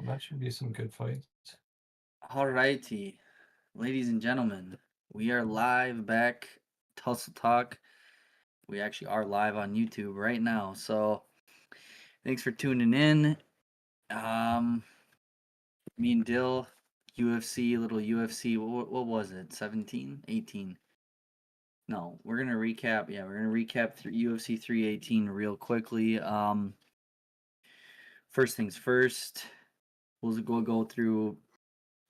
Well, that should be some good fights. Alrighty, ladies and gentlemen, we are live back. Tussle Talk. We actually are live on YouTube right now. So thanks for tuning in. Me and Dill, UFC, little UFC. What was it? 17, 18. No, we're gonna recap. Yeah, we're gonna recap UFC 318 real quickly. First things first, we'll go through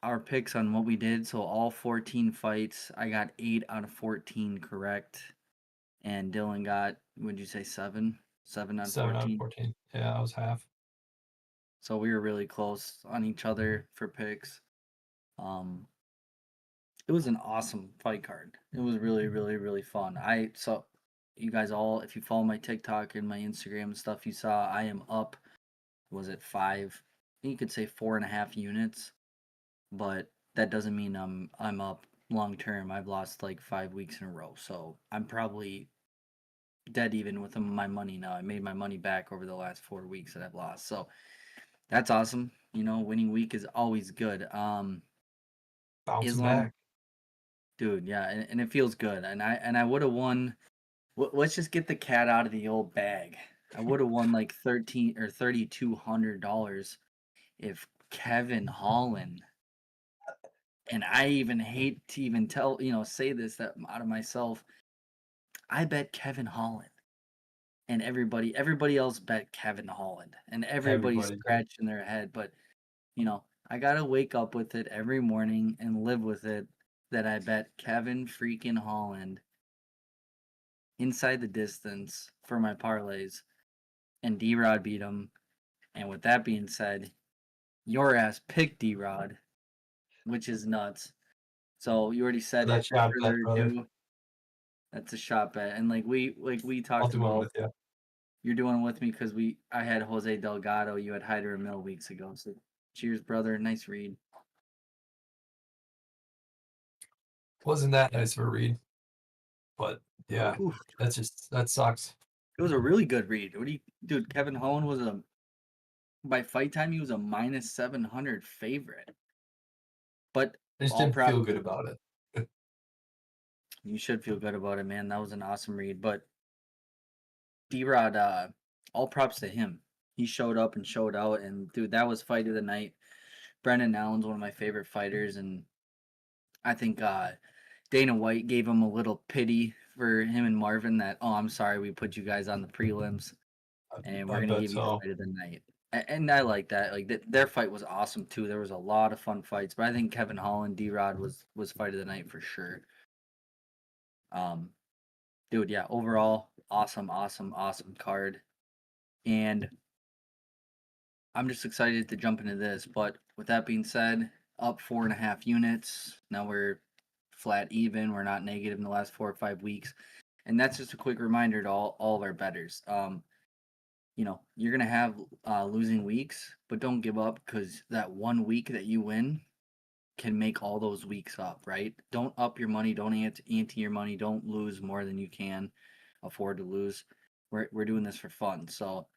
our picks on what we did. So all 14 fights, I got 8 out of 14 correct, and Dylan got, would you say 7? 7 out of 7 out of 14. 14. Yeah, I was half. So we were really close on each other for picks. It was an awesome fight card. It was really, really, really fun. So you guys all, if you follow my TikTok and my Instagram and stuff, you saw I am up. Was it 5? You could say 4.5 units, but that doesn't mean I'm up long term. I've lost like 5 weeks in a row, so I'm probably dead even with my money now. I made my money back over the last 4 weeks that I've lost, so that's awesome. You know, winning week is always good. Bouncing Islam, back. dude, yeah, and it feels good. And I would have won. Let's just get the cat out of the old bag. I would have won like $3,200 if Kevin Holland. And I even hate to even say this that out of myself. I bet Kevin Holland, and everybody else bet Kevin Holland, and everybody's Everybody did. scratching their head. But I gotta wake up with it every morning and live with it that I bet Kevin freaking Holland inside the distance for my parlays, and D-Rod beat him. And with that being said, your ass picked D-Rod, which is nuts. So you already said That it. No shot bet, further brother. ado, that's a shot bet. And like we I'll talked do one about, with you. you're doing it with me because I had Jose Delgado, you had Hyder Mill weeks ago. So cheers, brother. Nice read. Wasn't that nice of a read, but yeah, Oof. that sucks. It was a really good read. Dude, Kevin Holland was by fight time he was a -700 favorite. But I just all didn't props, feel good about it. you should feel good about it, man. That was an awesome read. But D-Rod, all props to him. He showed up and showed out, and dude, that was fight of the night. Brendan Allen's one of my favorite fighters, and I think Dana White gave him a little pity for him and Marvin that, oh, I'm sorry we put you guys on the prelims, and we're I going to bet give you so. fight of the night. And I like that. Like their fight was awesome too. There was a lot of fun fights, but I think Kevin Holland, D-Rod was fight of the night for sure. Dude, yeah, overall awesome card. And I'm just excited to jump into this. But with that being said, up 4.5 units. Now we're flat even. We're not negative in the last 4 or 5 weeks. And that's just a quick reminder to all of our bettors. You're gonna have losing weeks, but don't give up because that 1 week that you win can make all those weeks up, right? Don't up your money, don't ante your money, don't lose more than you can afford to lose. We're doing this for fun. So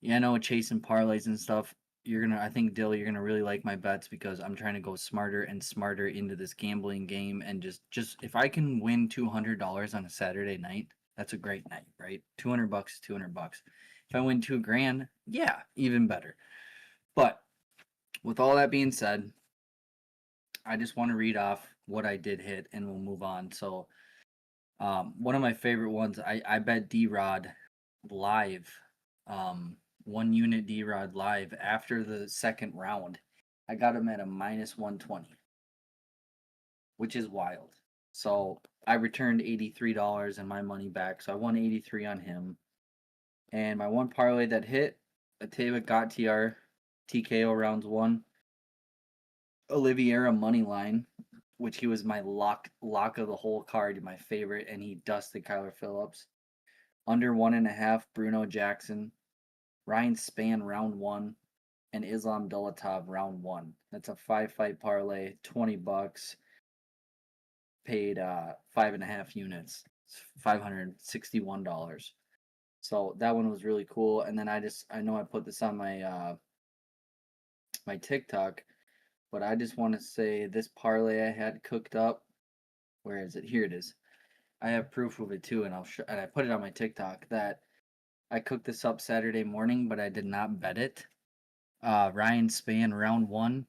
yeah, I know chasing parlays and stuff. I think Dill, you're gonna really like my bets because I'm trying to go smarter and smarter into this gambling game, and just if I can win $200 on a Saturday night, that's a great night, right? $200 is $200. If I win $2,000, yeah, even better. But with all that being said, I just want to read off what I did hit, and we'll move on. So, one of my favorite ones, I bet D-Rod live. 1 unit D-Rod live after the second round. I got him at a -120, which is wild. So I returned $83 and my money back. So I won 83 on him. And my one parlay that hit, Ateva Gatiar, TKO rounds 1. Oliveira money line, which he was my lock of the whole card, my favorite, and he dusted Kyler Phillips. Under 1.5, Bruno Jackson. Ryan Spann round 1, and Islam Dolatov round 1. That's a 5-fight parlay, $20. Paid 5.5 units, $561. So that one was really cool. And then I know I put this on my my TikTok, but I just want to say this parlay I had cooked up. Where is it? Here it is. I have proof of it too, and and I put it on my TikTok that I cooked this up Saturday morning, but I did not bet it. Ryan Spann round 1,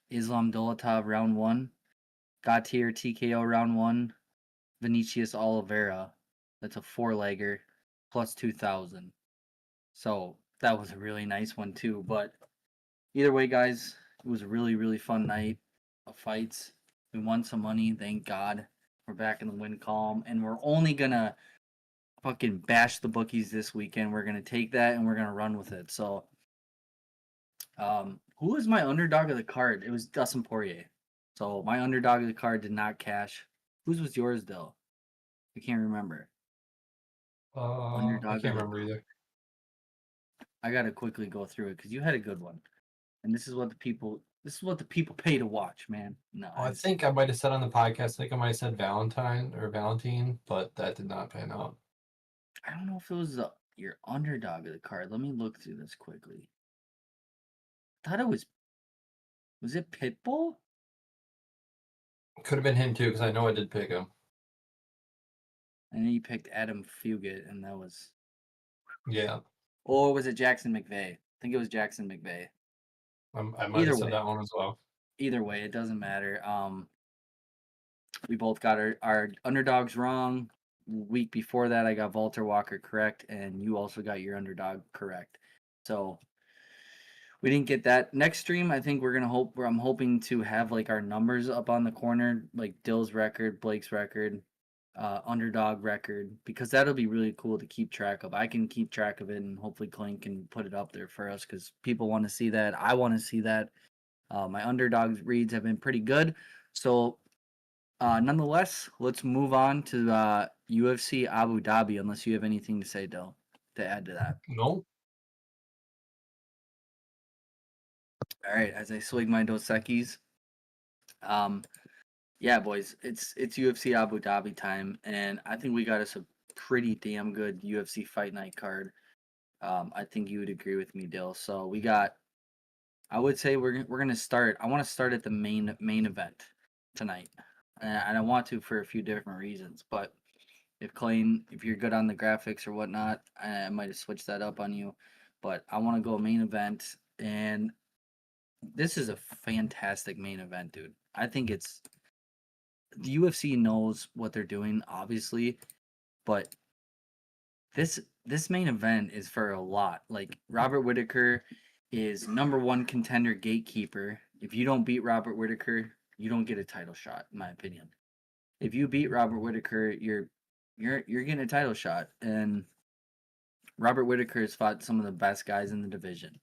Islam Dolatov round 1, Gautier TKO round 1, Vinicius Oliveira. That's a 4-legger plus 2,000. So that was a really nice one too. But either way, guys, it was a really, really fun night of fights. We won some money, thank God. We're back in the win column, and we're only gonna fucking bash the bookies this weekend. We're gonna take that and we're gonna run with it. So, who was my underdog of the card? It was Dustin Poirier. So my underdog of the card did not cash. Whose was yours though? I can't remember. I can't remember either. I gotta quickly go through it because you had a good one, and this is what the people pay to watch, man. No, I think I might have said on the podcast. I think I might have said Valentine, but that did not pan out. I don't know if it was your underdog of the card. Let me look through this quickly. I thought it was. Was it Pitbull? Could have been him too, because I know I did pick him. And then you picked Adam Fugit, and that was. Yeah. Or was it Jackson McVeigh? I think it was Jackson McVeigh. I might have said that one as well. Either way, it doesn't matter. We both got our underdogs wrong. Week before that, I got Walter Walker correct, and you also got your underdog correct. So we didn't get that. Next stream, I think I'm hoping to have like our numbers up on the corner, like Dill's record, Blake's record, underdog record, because that'll be really cool to keep track of. I can keep track of it, and hopefully Clint can put it up there for us because people want to see that. I want to see that. My underdog reads have been pretty good. So, nonetheless, let's move on to UFC Abu Dhabi, unless you have anything to say, Dill, to add to that. No. All right, as I swig my Dos Equis. Yeah, boys, it's UFC Abu Dhabi time, and I think we got us a pretty damn good UFC Fight Night card. I think you would agree with me, Dill. So we got. I would say we're gonna start. I want to start at the main event tonight, and I want to for a few different reasons. But if you're good on the graphics or whatnot, I might have switched that up on you. But I want to go main event, and this is a fantastic main event, dude. I think the UFC knows what they're doing, obviously, but this main event is for a lot. Like Robert Whittaker is #1 contender gatekeeper. If you don't beat Robert Whittaker, you don't get a title shot, in my opinion. If you beat Robert Whittaker, you're getting a title shot. And Robert Whittaker has fought some of the best guys in the division.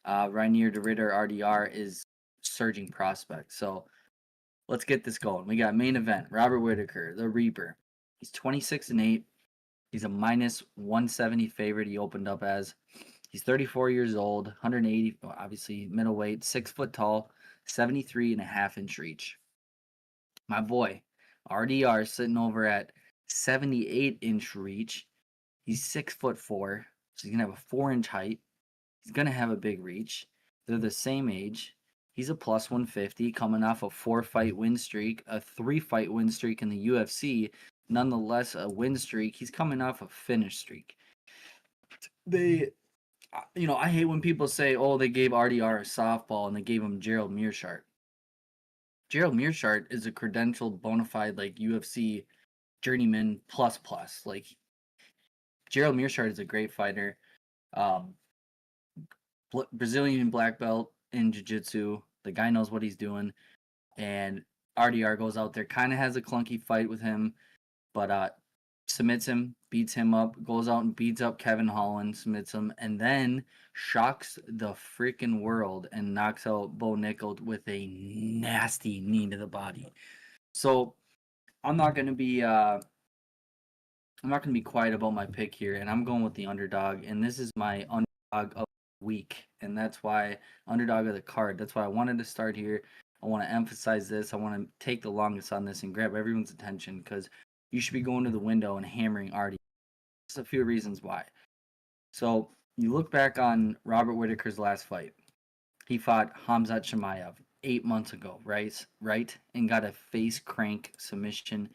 Reiner De Ridder RDR is surging prospect. So let's get this going. We got main event, Robert Whittaker, the Reaper. He's 26-8. He's a -170 favorite he opened up as. He's 34 years old, 180, obviously middleweight, 6 foot tall, 73.5-inch reach. My boy, RDR, sitting over at 78-inch reach. He's 6'4", so he's gonna have a 4-inch height. He's gonna have a big reach. They're the same age. He's a +150, coming off a 4-fight win streak, a 3-fight win streak in the UFC. Nonetheless, a win streak. He's coming off a finish streak. I hate when people say, "Oh, they gave RDR a softball and they gave him Gerald Meerschaert." Gerald Meerschaert is a credentialed, bona fide like UFC journeyman plus. Like Gerald Meerschaert is a great fighter. Brazilian black belt in jiu-jitsu. The guy knows what he's doing. And RDR goes out there, kind of has a clunky fight with him, but submits him, beats him up, goes out and beats up Kevin Holland, submits him, and then shocks the freaking world and knocks out Bo Nickel with a nasty knee to the body. So I'm not gonna be quiet about my pick here, and I'm going with the underdog, and this is my underdog of the week, and that's why underdog of the card. That's why I wanted to start here. I want to emphasize this. I want to take the longest on this and grab everyone's attention because you should be going to the window and hammering RDR. There's a few reasons why. So you look back on Robert Whittaker's last fight. He fought Khamzat Chimaev 8 months ago, right? Right, and got a face crank submission,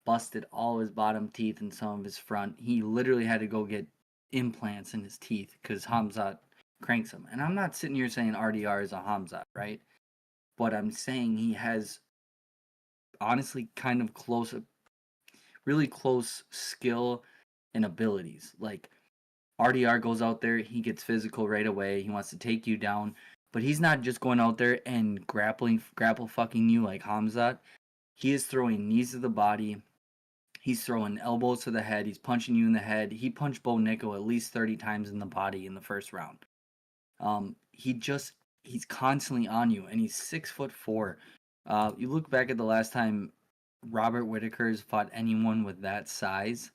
busted all his bottom teeth and some of his front. He literally had to go get implants in his teeth because Khamzat cranks him. And I'm not sitting here saying RDR is a Khamzat, right? But I'm saying he has honestly kind of close, really close skill and abilities. Like RDR goes out there, he gets physical right away. He wants to take you down, but he's not just going out there and grapple fucking you like Khamzat. He is throwing knees to the body. He's throwing elbows to the head. He's punching you in the head. He punched Bo Nickel at least 30 times in the body in the first round. He's constantly on you, and he's 6'4". You look back at the last time Robert Whittaker has fought anyone with that size.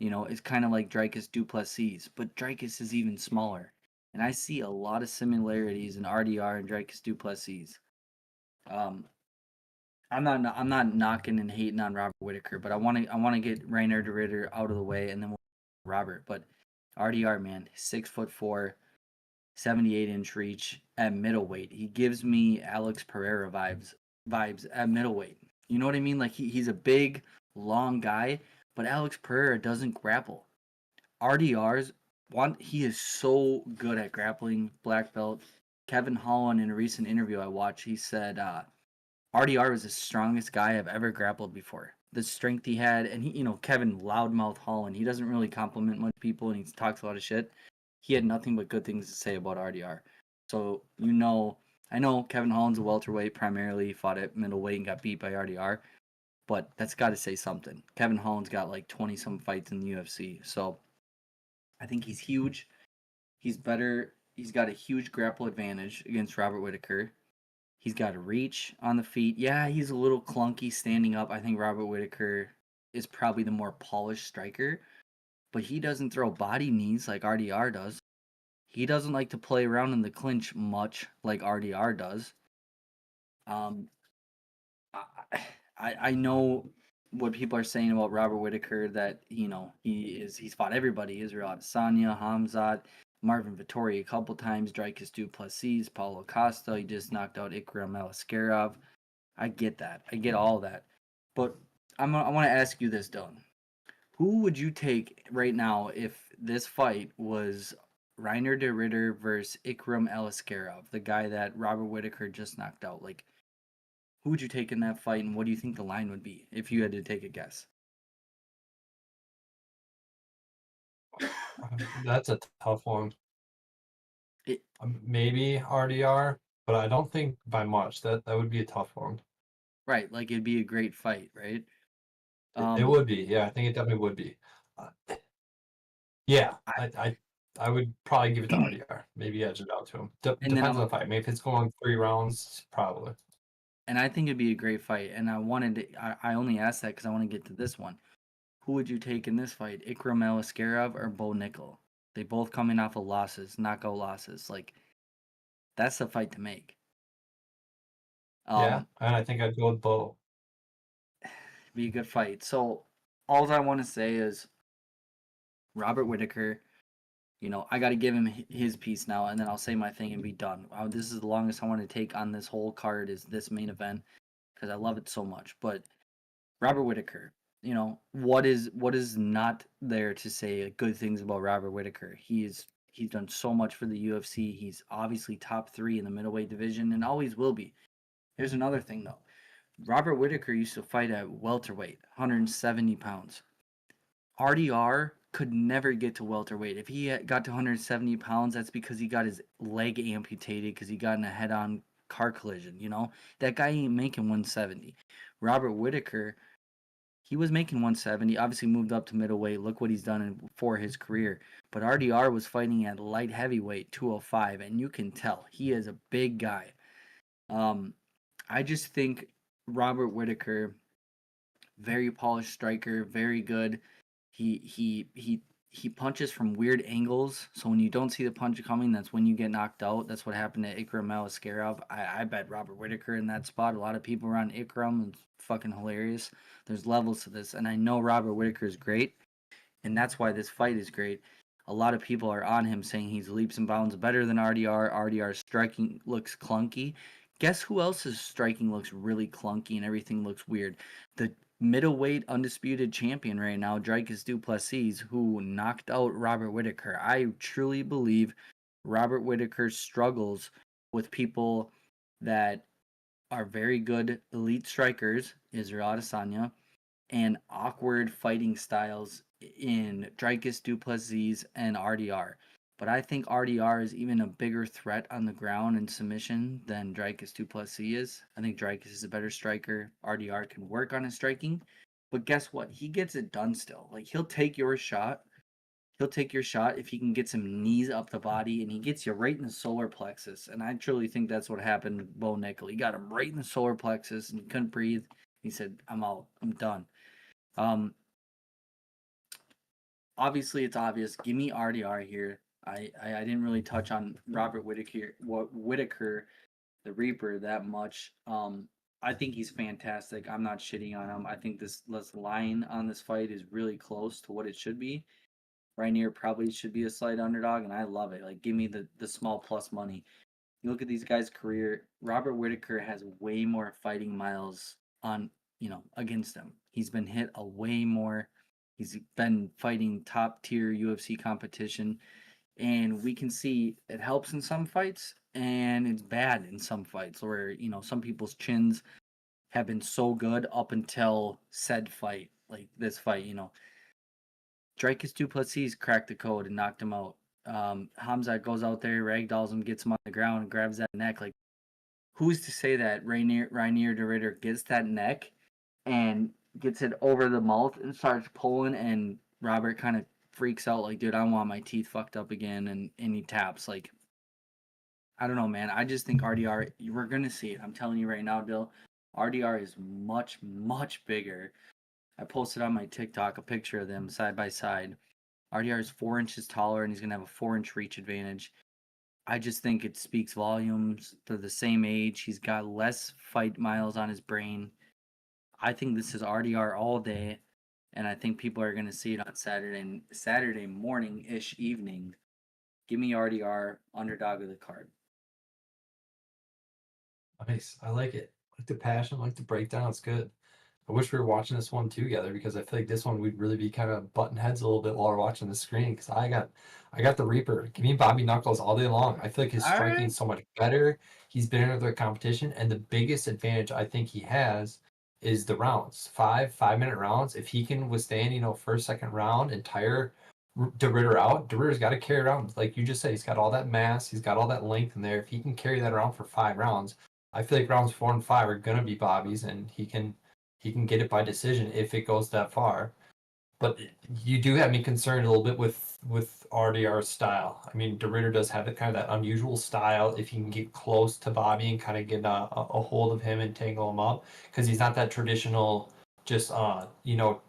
You know, it's kind of like Dricus Du Plessis, but Dricus is even smaller. And I see a lot of similarities in RDR and Dricus Du Plessis. I'm not knocking and hating on Robert Whittaker, but I want to get Reiner De Ridder out of the way, and then we'll Robert. But RDR, man, 6'4", 78-inch reach at middleweight. He gives me Alex Pereira vibes at middleweight. You know what I mean? Like he's a big, long guy, but Alex Pereira doesn't grapple. RDR's he is so good at grappling, black belt. Kevin Holland, in a recent interview I watched, he said RDR was the strongest guy I've ever grappled before. The strength he had, and he, Kevin Loudmouth Holland, he doesn't really compliment much people, and he talks a lot of shit. He had nothing but good things to say about RDR. So, I know Kevin Holland's a welterweight primarily, fought at middleweight and got beat by RDR, but that's got to say something. Kevin Holland's got like 20-some fights in the UFC, so I think he's huge. He's better. He's got a huge grapple advantage against Robert Whittaker. He's got a reach on the feet. Yeah, he's a little clunky standing up. I think Robert Whittaker is probably the more polished striker, but he doesn't throw body knees like RDR does. He doesn't like to play around in the clinch much like RDR does. I know what people are saying about Robert Whittaker, that he's fought everybody: Israel Adesanya, Khamzat, Marvin Vettori a couple times, Dricus Du Plessis, Paulo Costa. He just knocked out Ikram Aliskerov. I get that. I get all that. But I want to ask you this, Dylan. Who would you take right now if this fight was Reiner De Ridder versus Ikram Aliskerov, the guy that Robert Whittaker just knocked out? Like, who would you take in that fight, and what do you think the line would be if you had to take a guess? That's a tough one. It, Maybe RDR, but I don't think by much. That would be a tough one. right, like it'd be a great fight, right? It would be. Yeah, I think it definitely would be. Yeah, I would probably give it to RDR. Maybe edge it out to him. Depends on the fight. Maybe if it's going 3 rounds, probably. And I think it'd be a great fight. And I only asked that because I want to get to this one. Who would you take in this fight, Ikram Aliskerov or Bo Nickel? They both coming off of losses, knockout losses. Like, that's the fight to make. Yeah, and I think I'd go with Bo. Be a good fight. So, all I want to say is Robert Whittaker, I got to give him his piece now, and then I'll say my thing and be done. This is the longest I want to take on this whole card, is this main event, because I love it so much. But Robert Whittaker, what is not there to say good things about Robert Whittaker? He's done so much for the UFC. He's obviously top 3 in the middleweight division and always will be. Here's another thing though. Robert Whittaker used to fight at welterweight, 170 pounds. RDR could never get to welterweight. If he got to 170 pounds, that's because he got his leg amputated because he got in a head-on car collision. That guy ain't making 170. Robert Whittaker, he was making 170, obviously moved up to middleweight. Look what he's done for his career. But RDR was fighting at light heavyweight, 205, and you can tell he is a big guy. I just think Robert Whittaker, very polished striker, very good. He punches from weird angles, so when you don't see the punch coming, that's when you get knocked out. That's what happened to Ikram Aliskerov. I bet Robert Whittaker in that spot. A lot of people around Ikram. It's fucking hilarious. There's levels to this, and I know Robert Whittaker is great, and that's why this fight is great. a lot of people are on him saying he's leaps and bounds better than RDR. RDR's striking looks clunky. Guess who else's striking looks really clunky and everything looks weird? The middleweight undisputed champion right now, Dricus Du Plessis, who knocked out Robert Whittaker. I truly believe Robert Whittaker struggles with people that are very good elite strikers, Israel Adesanya, and awkward fighting styles in Dricus Du Plessis and RDR. But I think RDR is even a bigger threat on the ground and submission than Dricus Du Plessis is. I think Dricus is a better striker. RDR can work on his striking. But guess what? He gets it done still. Like, he'll take your shot. He'll take your shot if he can get some knees up the body, and he gets you right in the solar plexus. And I truly think that's what happened with Bo Nickel. He got him right in the solar plexus, and he couldn't breathe. He said, I'm out. I'm done. Obviously, it's obvious. Give me RDR here. I didn't really touch on Robert Whittaker, the Reaper, that much. I think he's fantastic. I'm not shitting on him. I think this line on this fight is really close to what it should be. Reiner probably should be a slight underdog, and I love it. Like, give me the small plus money. You look at these guys' career. Robert Whittaker has way more fighting miles on, against him. He's been hit a way more. He's been fighting top tier UFC competition, and we can see it helps in some fights and it's bad in some fights where, some people's chins have been so good up until said fight, like this fight, Dricus Du Plessis cracked the code and knocked him out. Hamzat goes out there, ragdolls him, gets him on the ground, and grabs that neck. Like, who's to say that Reiner De Ridder gets that neck and gets it over the mouth and starts pulling, and Robert kind of freaks out like, dude, I want my teeth fucked up again, and he taps. Like, I don't know, man. I just think RDR, we're going to see it. I'm telling you right now, Dill, RDR is much, much bigger. I posted on my TikTok a picture of them side by side. RDR is 4 inches taller, and he's going to have a 4-inch reach advantage. I just think it speaks volumes. They're the same age. He's got less fight miles on his brain. I think this is RDR all day, and I think people are going to see it on Saturday morning-ish evening. Give me RDR, underdog of the card. Nice. I like it. Like the passion, like the breakdown. It's good. I wish we were watching this one together because I feel like this one we'd really be kind of butting heads a little bit while we're watching the screen. Because I got the Reaper. Give me Bobby Knuckles all day long. I feel like his striking is so much better. He's been in other competition, and the biggest advantage I think he has is the rounds. 5-minute rounds. If he can withstand, first, second round, entire De Ridder out. De Ridder's got to carry around, like you just said. He's got all that mass. He's got all that length in there. If he can carry that around for 5 rounds, I feel like rounds 4 and 5 are gonna be Bobby's, and he can get it by decision if it goes that far. But you do have me concerned a little bit with RDR's style. I mean, De Ridder does have kind of that unusual style if he can get close to Bobby and kind of get a hold of him and tangle him up, because he's not that traditional just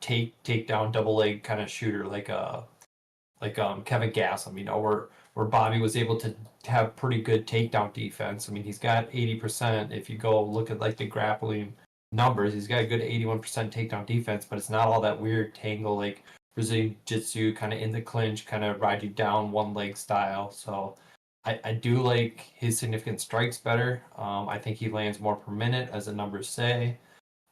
take down double leg kind of shooter like Kevin Gastelum, where Bobby was able to have pretty good takedown defense. I mean, he's got 80%. If you go look at like the grappling numbers, he's got a good 81% takedown defense, but it's not all that weird tangle like Brazilian Jiu-Jitsu kind of in the clinch, kind of ride you down one leg style. So I do like his significant strikes better. I think he lands more per minute, as the numbers say.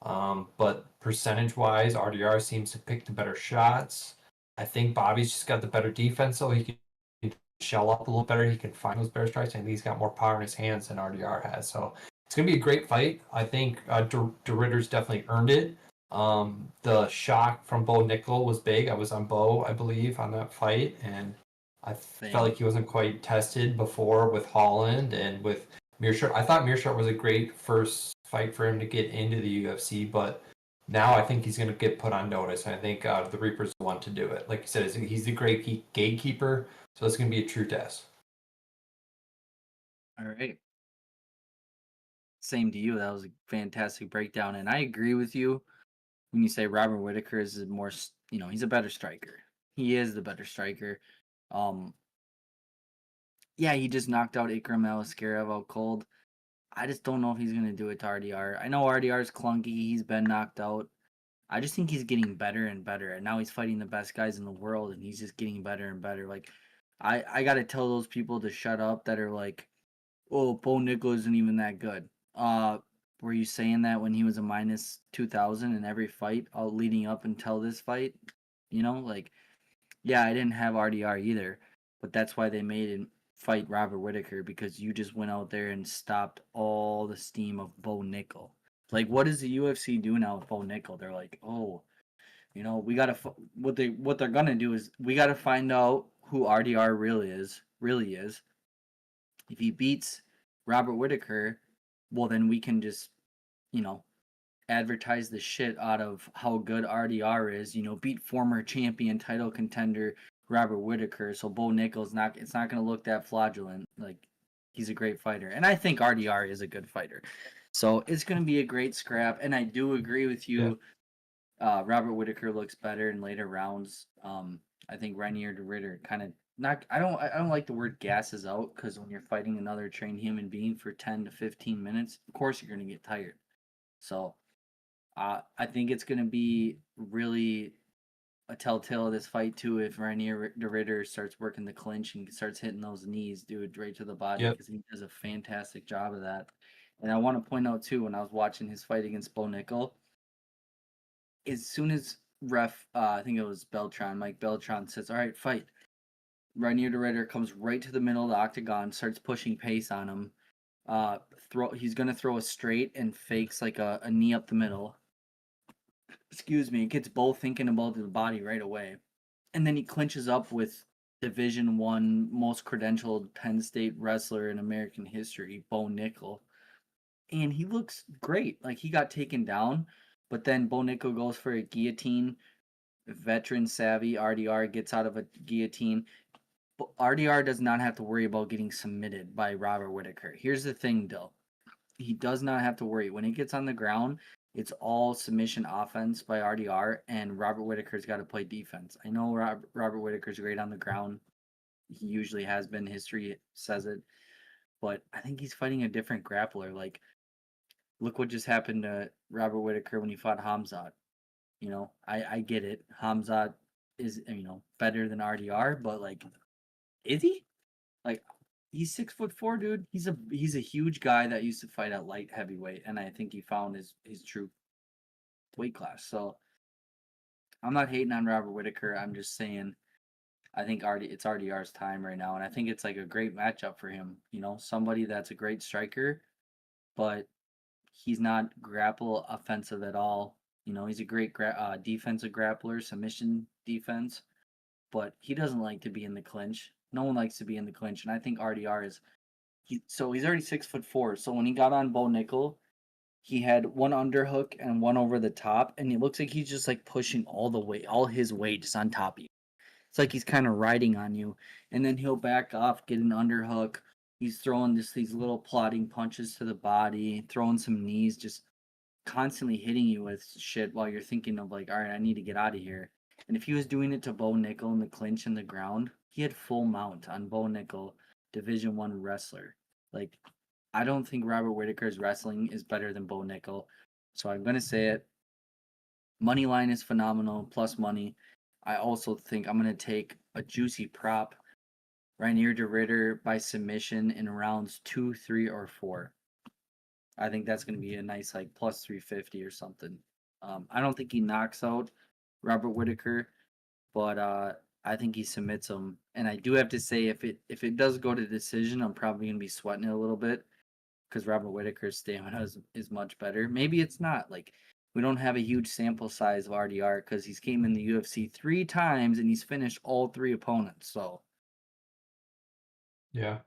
But percentage-wise, RDR seems to pick the better shots. I think Bobby's just got the better defense, so he can shell up a little better. He can find those better strikes, and he's got more power in his hands than RDR has. So it's going to be a great fight. I think De Ridder's definitely earned it. The shock from Bo Nickel was big. I was on Bo, I believe, on that fight, and I felt like he wasn't quite tested before with Holland and with Meerschaert. I thought Meerschaert was a great first fight for him to get into the UFC, but now I think he's going to get put on notice, and I think the Reaper's the one to do it. Like you said, he's the great gatekeeper, so it's going to be a true test. All right. Same to you. That was a fantastic breakdown, and I agree with you when you say Robert Whittaker is more, he's a better striker. He is the better striker. Yeah, he just knocked out Ikram Aliskerov out cold. I just don't know if he's going to do it to RDR. I know RDR is clunky. He's been knocked out. I just think he's getting better and better, and now he's fighting the best guys in the world, and he's just getting better and better. Like, I gotta tell those people to shut up that are like, "Oh, Bo Nickel isn't even that good." Were you saying that when he was a minus 2,000 in every fight, all leading up until this fight? You know, like, yeah, I didn't have RDR either, but that's why they made him fight Robert Whittaker, because you just went out there and stopped all the steam of Bo Nickel. Like, what does the UFC do now with Bo Nickel? They're like, oh, we gotta what they're gonna do is we gotta find out who RDR really is. If he beats Robert Whittaker, well then we can just you know advertise the shit out of how good RDR is. Beat former champion title contender Robert Whittaker, so Bo Nickel's it's not gonna look that fraudulent. Like, he's a great fighter, and I think RDR is a good fighter. So it's gonna be a great scrap, and I do agree with Yeah. you. Robert Whittaker looks better in later rounds. I think Reiner De Ridder kind of not. I don't like the word gasses out, because when you're fighting another trained human being for 10 to 15 minutes, of course you're gonna get tired. So I think it's gonna be really a telltale of this fight too if Reiner De Ridder starts working the clinch and starts hitting those knees, dude, right to the body, Yep. because he does a fantastic job of that. And I want to point out too, when I was watching his fight against Bo Nickel, as soon as I think it was Mike Beltran says, "All right, fight." Reinier De Ridder comes right to the middle of the octagon, starts pushing pace on him. He's gonna throw a straight and fakes like a knee up the middle. Excuse me. It gets Bo thinking about the body right away, and then he clinches up with Division One most credentialed Penn State wrestler in American history, Bo Nickel, and he looks great. Like, he got taken down, but then Bo Nickel goes for a guillotine. Veteran savvy RDR gets out of a guillotine. But RDR does not have to worry about getting submitted by Robert Whittaker. Here's the thing, Dill. He does not have to worry. When he gets on the ground, it's all submission offense by RDR, and Robert Whittaker's got to play defense. I know Robert Whittaker's great on the ground. He usually has been. History says it. But I think he's fighting a different grappler. Like, look what just happened to Robert Whittaker when he fought Hamzat. I get it. Hamzat is, better than RDR, but, like, is he? Like, he's 6'4", dude. He's a huge guy that used to fight at light heavyweight, and I think he found his true weight class. So I'm not hating on Robert Whittaker. I'm just saying I think it's RDR's time right now, and I think it's like a great matchup for him. Somebody that's a great striker, but he's not grapple offensive at all. He's a great defensive grappler, submission defense, but he doesn't like to be in the clinch. No one likes to be in the clinch, and I think RDR is. So he's already 6'4". So when he got on Bo Nickel, he had one underhook and one over the top, and it looks like he's just like pushing all his weight just on top of you. It's like he's kind of riding on you, and then he'll back off, get an underhook. He's throwing just these little plodding punches to the body, throwing some knees, just constantly hitting you with shit while you're thinking of, like, all right, I need to get out of here. And if he was doing it to Bo Nickel in the clinch in the ground, he had full mount on Bo Nickel, Division One wrestler. Like, I don't think Robert Whittaker's wrestling is better than Bo Nickel. So I'm gonna say it. Money line is phenomenal, plus money. I also think I'm gonna take a juicy prop. Reinier De Ridder by submission in rounds 2, 3, or 4. I think that's going to be a nice, like, plus 350 or something. I don't think he knocks out Robert Whittaker, but I think he submits him. And I do have to say, if it does go to decision, I'm probably going to be sweating it a little bit, because Robert Whittaker's stamina is much better. Maybe it's not. Like, we don't have a huge sample size of RDR, because he's came in the UFC 3 times and he's finished all 3 opponents. So Yeah.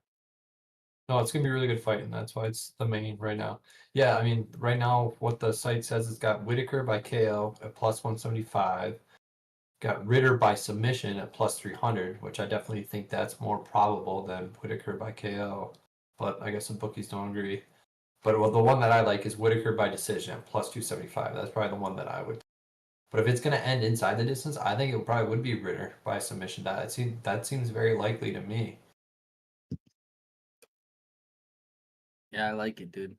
No, it's gonna be a really good fight, and that's why it's the main right now. Yeah, I mean, right now what the site says is got Whittaker by KO at plus 175, got Ridder by submission at plus 300, which I definitely think that's more probable than Whittaker by KO. But I guess some bookies don't agree. But well, the one that I like is Whittaker by decision at plus 275. That's probably the one that I would. But if it's gonna end inside the distance, I think it probably would be Ridder by submission. That seems very likely to me. yeah, I like it, dude.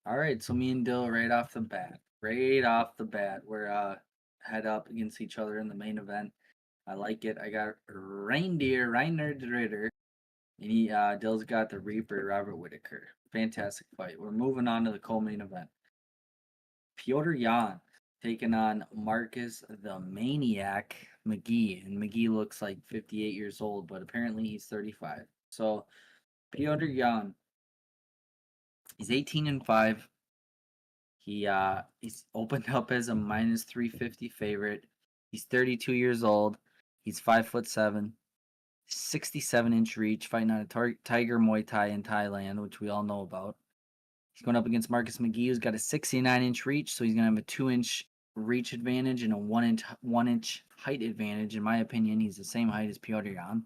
All right, so me and Dill right off the bat. Right off the bat, we're head up against each other in the main event. I like it. I got Reiner De Ridder, and Dill's got the Reaper, Robert Whittaker. Fantastic fight. We're moving on to the co-main event. Piotr Yan taking on Marcus the Maniac Mcghee, and Mcghee looks like 58 years old, but apparently he's 35. So Piotr Yan, he's 18-5. He's opened up as a minus 350 favorite. He's 32 years old. He's 5'7", 67-inch reach, fighting out of Tiger Muay Thai in Thailand, which we all know about. He's going up against Marcus Mcghee, who's got a 69-inch reach, so he's going to have a 2-inch reach advantage and a 1-inch height advantage. In my opinion, he's the same height as Piotr Yan.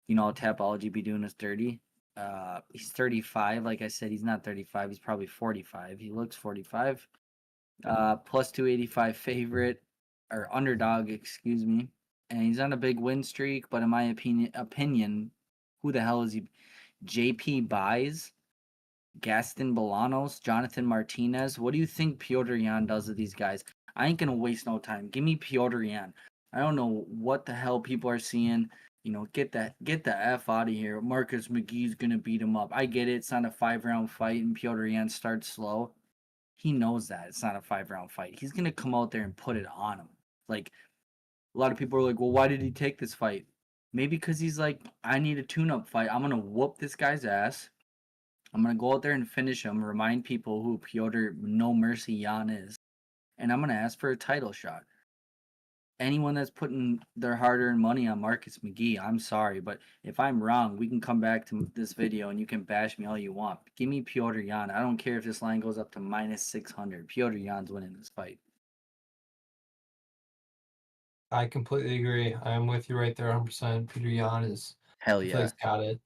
You know, Tapology be doing us dirty. He's 35. Like I said, he's not 35. He's probably 45. He looks 45. Plus 285 favorite, or underdog, excuse me. And he's on a big win streak, but in my opinion, who the hell is he? JP Buys, Gaston Bolanos, Jonathan Martinez. What do you think Piotr Yan does with these guys? I ain't gonna waste no time. Give me Piotr Yan. I don't know what the hell people are seeing. You know, get the F out of here. Marcus Mcgee's gonna beat him up. I get it. It's not a 5-round fight, and Piotr Yan starts slow. He knows that it's not a 5-round fight. He's gonna come out there and put it on him. Like, a lot of people are like, well, why did he take this fight? Maybe because he's like, I need a tune-up fight. I'm gonna whoop this guy's ass. I'm gonna go out there and finish him. Remind people who Piotr No Mercy Yan is, and I'm gonna ask for a title shot. Anyone that's putting their hard-earned money on Marcus Mcghee, I'm sorry, but if I'm wrong, we can come back to this video and you can bash me all you want. Give me Piotr Yan. I don't care if this line goes up to minus 600. Piotr Yan's winning this fight. I completely agree. I'm with you right there 100%. Peter Yan is, Hell I feel yeah. like he's got it.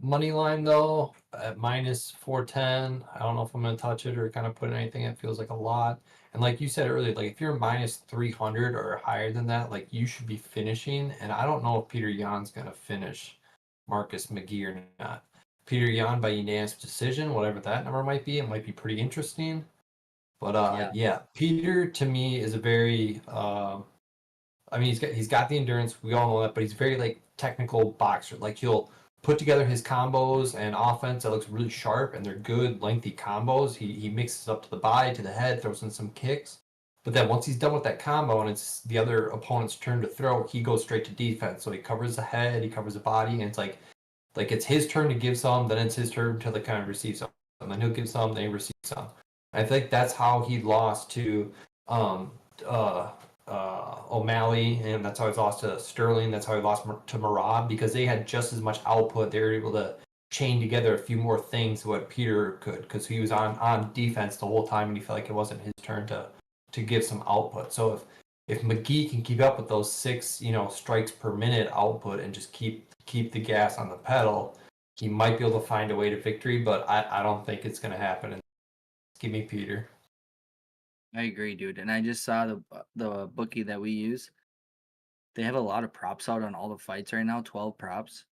Money line though, at minus 410. I don't know if I'm gonna touch it or kind of put in anything. It feels like a lot. And like you said earlier, like if you're minus 300 or higher than that, like you should be finishing. And I don't know if Peter Yan's gonna finish Marcus Mcghee or not. Peter Yan by unanimous decision, whatever that number might be, it might be pretty interesting. But yeah, Peter to me is a very I mean, he's got the endurance. We all know that, but he's very like technical boxer. Like he'll put together his combos and offense that looks really sharp, and they're good, lengthy combos. He mixes up to the body, to the head, throws in some kicks. But then once he's done with that combo and it's the other opponent's turn to throw, he goes straight to defense. So he covers the head, he covers the body, and it's like it's his turn to give some, then it's his turn to kind of receive some, and then he'll give some, then he receives some. I think that's how he lost to um, uh, O'Malley, and that's how he lost to Sterling. That's how he lost to Merab, because they had just as much output. They were able to chain together a few more things what Peter could, because he was on defense the whole time, and he felt like it wasn't his turn to give some output. So if Mcghee can keep up with those 6 strikes per minute output and just keep the gas on the pedal, he might be able to find a way to victory. But I don't think it's going to happen. And give me Peter. I agree, dude. And I just saw the bookie that we use. They have a lot of props out on all the fights right now, 12 props.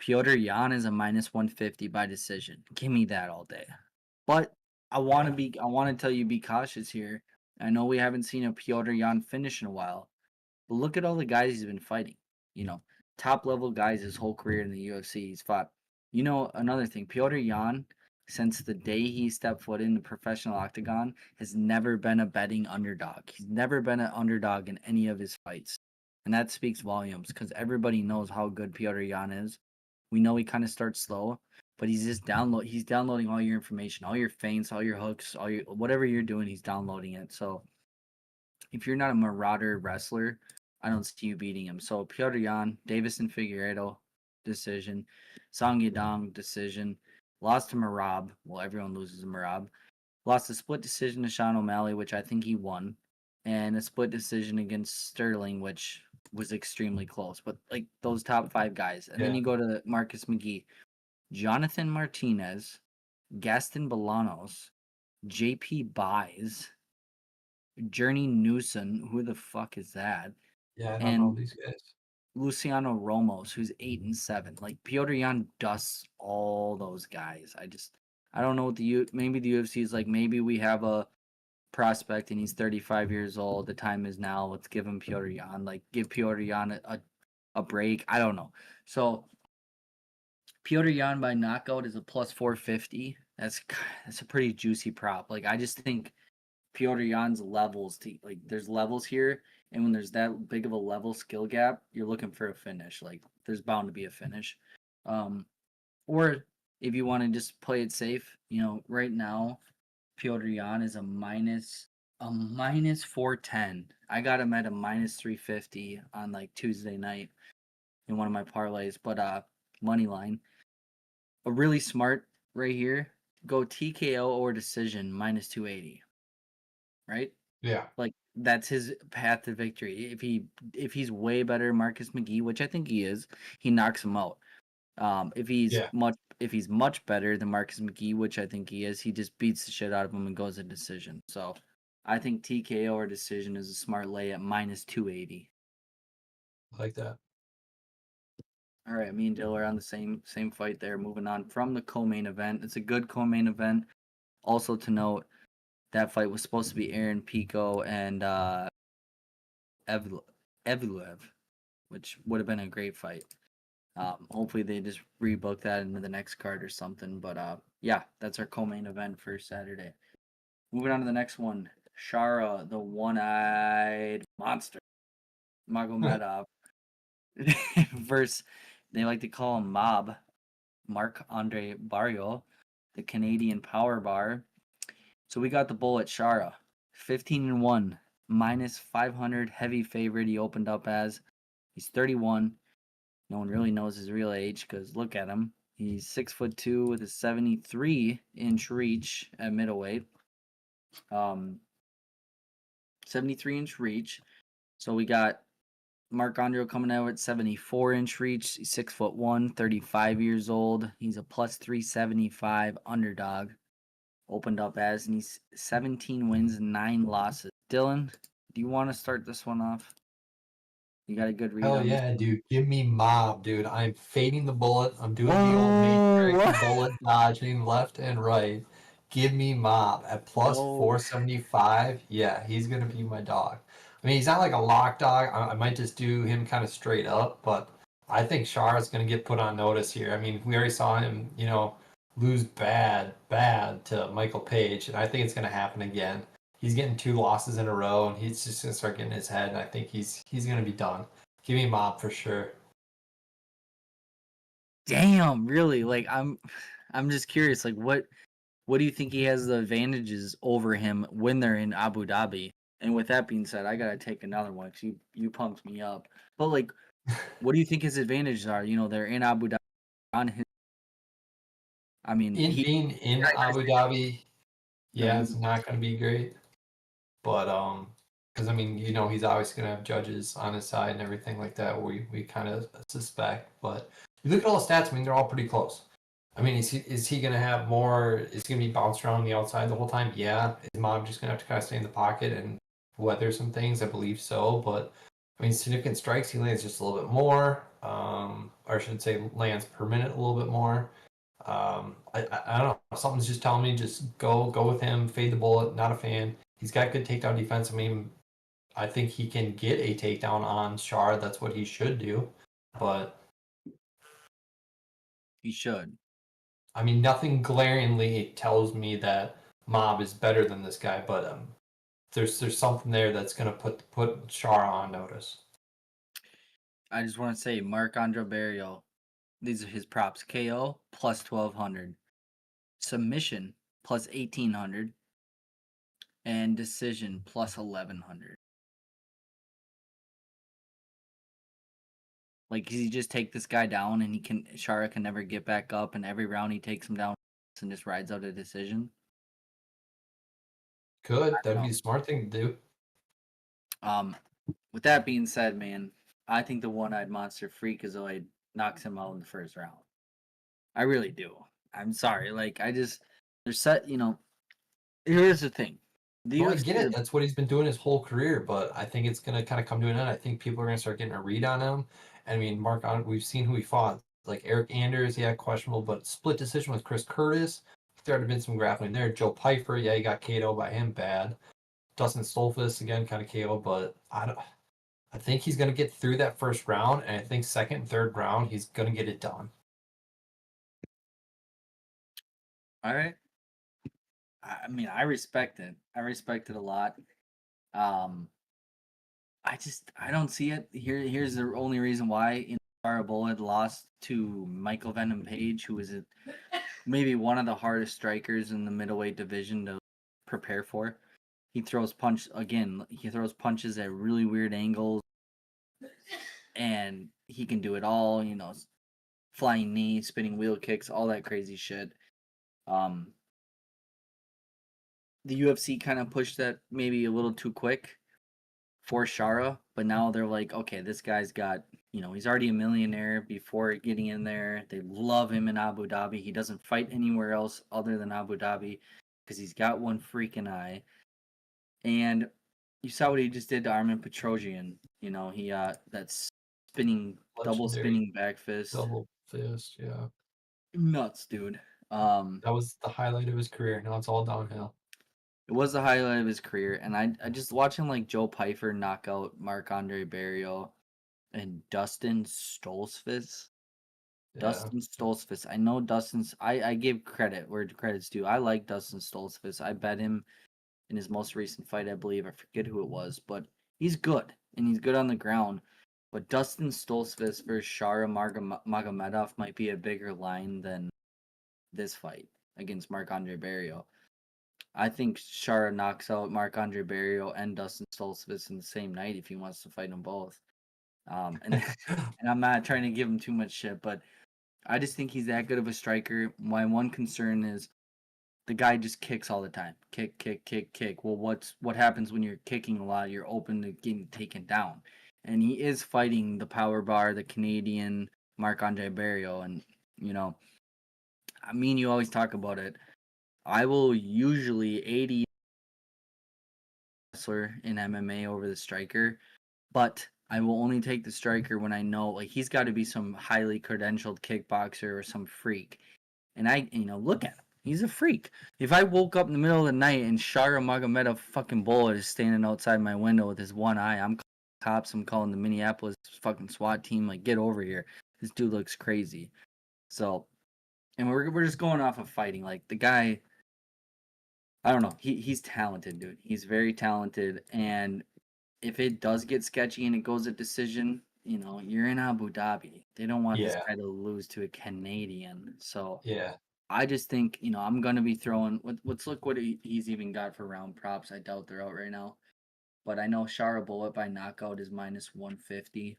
Piotr Yan is a minus 150 by decision. Give me that all day. But I want to tell you, be cautious here. I know we haven't seen a Piotr Yan finish in a while, but look at all the guys he's been fighting. You know, top level guys his whole career in the UFC. He's fought. You know, another thing, Piotr Yan, since the day he stepped foot in the professional octagon, has never been a betting underdog. He's never been an underdog in any of his fights. And that speaks volumes, because everybody knows how good Piotr Yan is. We know he kind of starts slow, but he's just downloading all your information, all your feints, all your hooks, all your whatever you're doing, he's downloading it. So if you're not a marauder wrestler, I don't see you beating him. So Piotr Yan, Davison Figueiredo, decision. Song Yadong, decision. Lost to Merab. Well, everyone loses to Merab. Lost a split decision to Sean O'Malley, which I think he won. And a split decision against Sterling, which was extremely close. But like those top 5 guys. And then you go to Marcus Mcghee. Jonathan Martinez, Gaston Bolanos, JP Buys, Journey Newson, who the fuck is that? Yeah, I don't know these guys. Luciano Ramos, who's 8-7. Like Piotr Yan dusts all those guys. I don't know what maybe the UFC is like. Maybe we have a prospect, and he's 35 years old. The time is now. Let's give him Piotr Jan. Like, give Piotr Jan a break. I don't know. So Piotr Jan by knockout is a plus 450. That's a pretty juicy prop. Like, I just think Piotr Jan's levels, like, there's levels here, and when there's that big of a level skill gap, you're looking for a finish. Like, there's bound to be a finish. Or if you want to just play it safe, right now Piotr Jan is a minus 410. I got him at a minus 350 on like Tuesday night in one of my parlays, but money line. A really smart right here, go TKO or decision minus 280. Right? Yeah. Like, that's his path to victory. If he's way better Marcus Mcghee, which I think he is, he knocks him out. If he's much better than Marcus Mcghee, which I think he is, he just beats the shit out of him and goes a decision. So I think TKO or decision is a smart lay at minus 280. I like that. All right, me and Dill are on the same fight there. Moving on from the co-main event. It's a good co-main event. Also to note, that fight was supposed to be Aaron Pico and Evloev, which would have been a great fight. Hopefully they just rebook that into the next card or something. But yeah, that's our co-main event for Saturday. Moving on to the next one. Shara, the one-eyed monster. Magomedov versus, they like to call him Mob, Marc-Andre Barriault, the Canadian power bar. So we got the bullet Shara, 15-1, minus 500, heavy favorite he opened up as. He's 31. No one really knows his real age because look at him. He's 6'2" with a 73-inch reach at middleweight. 73-inch reach. So we got Marc-Andre coming out at 74-inch reach. He's 6'1", 35 years old. He's a plus 375 underdog. Opened up as, and he's 17 wins and 9 losses. Dylan, do you want to start this one off? You got a good read Hell on yeah, this? dude. Give me Mob, dude. I'm fading the bullet. I'm doing the old Matrix bullet dodging left and right. Give me Mob at plus No. 475. Yeah, he's going to be my dog. I mean, he's not like a lock dog. I might just do him kind of straight up, but I think Shara's going to get put on notice here. I mean, we already saw him, lose bad to Michael Page, and I think it's going to happen again. He's getting 2 losses in a row, and he's just going to start getting his head, and I think he's going to be done. Give me Mob for sure. Damn, really? Like, I'm just curious. Like, what do you think he has the advantages over him when they're in Abu Dhabi? And with that being said, I gotta take another one because you pumped me up. But like, what do you think his advantages are? They're in Abu Dhabi on his. I mean, Being in Abu Dhabi, yeah, it's not going to be great. But because I mean, he's obviously going to have judges on his side and everything like that. We kind of suspect, but you look at all the stats. I mean, they're all pretty close. I mean, is he going to have more? Is he going to be bounced around the outside the whole time? Yeah. Is Mob just going to have to kind of stay in the pocket and weather some things? I believe so. But I mean, significant strikes, he lands just a little bit more. Or I should say, lands per minute a little bit more. I don't know. Something's just telling me just go with him, fade the bullet. Not a fan. He's got good takedown defense. I mean, I think he can get a takedown on Shar. That's what he should do. But he should. I mean, nothing glaringly tells me that Mob is better than this guy. But there's something there that's gonna put Shar on notice. I just want to say, Marc-Andre Barriault. These are his props. KO plus 1200, submission plus 1800, and decision plus 1100. Like, does he just take this guy down and Shara can never get back up, and every round he takes him down and just rides out a decision? Could. That'd be a smart thing to do. With that being said, man, I think the one-eyed monster Freakazoid knocks him out in the first round. I really do. I'm sorry. Like, here's the thing. Well, I get it. That's what he's been doing his whole career, but I think it's going to kind of come to an end. I think people are going to start getting a read on him. I mean, we've seen who he fought. Like Eric Anders, yeah, questionable, but split decision with Chris Curtis. There had been some grappling there. Joe Pyfer, yeah, he got KO'd by him bad. Dustin Stolfus again, kind of KO, but I think he's gonna get through that first round, and I think second and third round he's gonna get it done. All right. I mean, I respect it. I respect it a lot. Um, I don't see it. Here's the only reason why. Barabol had lost to Michael Venom Page, who is maybe one of the hardest strikers in the middleweight division to prepare for. He throws punches at really weird angles, and he can do it all. Flying knee, spinning wheel kicks, all that crazy shit. The UFC kind of pushed that maybe a little too quick for Shara, but now they're like, okay, this guy's got, he's already a millionaire before getting in there. They love him in Abu Dhabi. He doesn't fight anywhere else other than Abu Dhabi because he's got one freaking eye. And you saw what he just did to Armin Petrosian. He that double Legendary spinning back fist. double fist, yeah. Nuts, dude. That was the highlight of his career. Now it's all downhill. It was the highlight of his career, and I just watching like Joe Pyfer knock out Marc-Andre Barriault and Dustin Stoltzfus. Yeah. Dustin Stoltzfus. I know I give credit where credit's due. I like Dustin Stoltzfus. I bet him in his most recent fight, I believe. I forget who it was, but he's good, and he's good on the ground. But Dustin Stoltzfus versus Shara Magomedov might be a bigger line than this fight against Marc-Andre Barriault. I think Shara knocks out Marc-Andre Barriault and Dustin Stoltzfus in the same night if he wants to fight them both. And I'm not trying to give him too much shit, but I just think he's that good of a striker. My one concern is the guy just kicks all the time. Kick, kick, kick, kick. Well, what happens when you're kicking a lot? You're open to getting taken down. And he is fighting the power bar, the Canadian Marc-Andre Barriault. And, you always talk about it. I will usually 80 wrestler in MMA over the striker, but I will only take the striker when I know like he's got to be some highly credentialed kickboxer or some freak. And look at him. He's a freak. If I woke up in the middle of the night and Shara Magomedov fucking bullet is standing outside my window with his one eye, I'm calling cops. I'm calling the Minneapolis fucking SWAT team. Like, get over here. This dude looks crazy. So, and we're just going off of fighting. Like the guy, I don't know. He's talented, dude. He's very talented. And if it does get sketchy and it goes a decision, you're in Abu Dhabi. They don't want this guy to lose to a Canadian. So Yeah. I just think, I'm gonna be throwing. Let's look what he's even got for round props. I doubt they're out right now, but I know Shara Bullet by knockout is minus 150.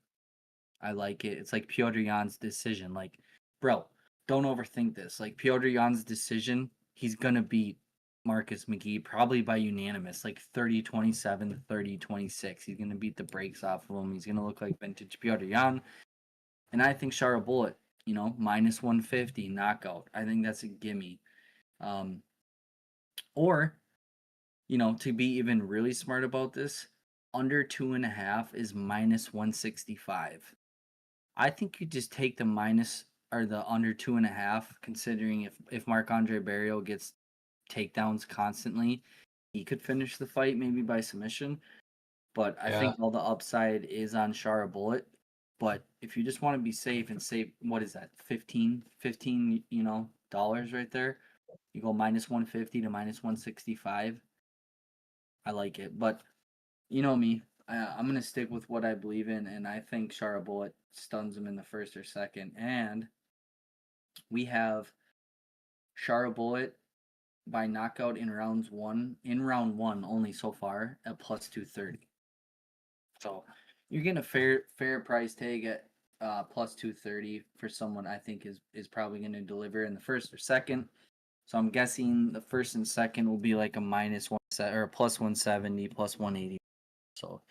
I like it. It's like Piotr Jan's decision. Like, bro, don't overthink this. Like Piotr Jan's decision, he's gonna beat Marcus Mcghee probably by unanimous, like 30-27, 30-26. He's gonna beat the brakes off of him. He's gonna look like vintage Piotr Jan. And I think Shara Bullet, minus 150 knockout. I think that's a gimme. Or, to be even really smart about this, under 2.5 is minus 165. I think you just take the minus or the under 2.5, considering if Marc-Andre Barriault gets takedowns constantly, he could finish the fight maybe by submission. But I think all the upside is on Shara Bullet. But if you just want to be safe and save, what is that, 15 dollars right there? You go minus 150 to minus 165. I like it. But you know me, I'm going to stick with what I believe in, and I think Shara Bullet stuns him in the first or second. And we have Shara Bullet by knockout in round one only so far at plus 230. So you're getting a fair price tag at plus 230 for someone I think is probably going to deliver in the first or second. So I'm guessing the first and second will be like a minus one or a plus 170, plus 180. So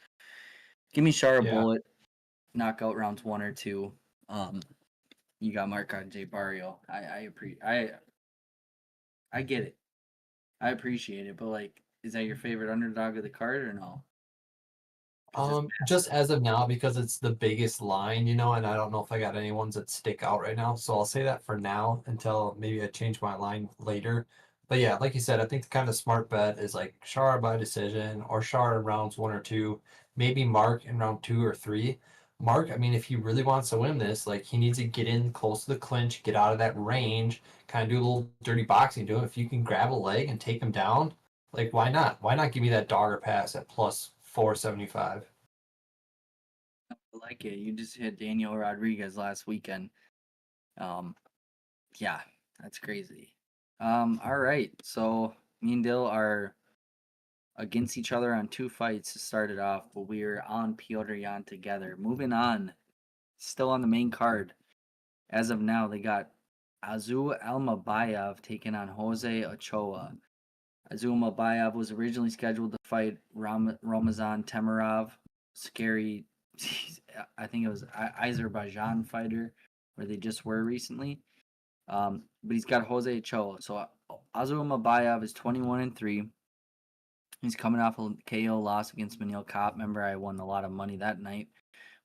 give me Shara Bullet, knockout rounds 1 or 2. You got Marc-Andre Barriault. I get it. I appreciate it, but like, is that your favorite underdog of the card or no? Just as of now, because it's the biggest line, and I don't know if I got any ones that stick out right now. So I'll say that for now until maybe I change my line later. But yeah, like you said, I think the kind of smart bet is like Shara by decision or Shara in rounds 1 or 2, maybe Mark in round 2 or 3. Mark, I mean, if he really wants to win this, like he needs to get in close to the clinch, get out of that range, kind of do a little dirty boxing to him. If you can grab a leg and take him down, like why not? Why not give me that dogger pass at plus 475? I like it. You just hit Daniel Rodriguez last weekend. Um, yeah, that's crazy. All right. So me and Dill are against each other on 2 fights to start it off, but we're on Piotr Yan together. Moving on, still on the main card. As of now, they got Azu Almabayev taking on Jose Ochoa. Azu Almabayev was originally scheduled to fight Ramazan Temirov, scary, I think it was Azerbaijan fighter, where they just were recently. But he's got Jose Ochoa. So Azu Almabayev is 21-3. He's coming off a KO loss against Manil Kopp. Remember, I won a lot of money that night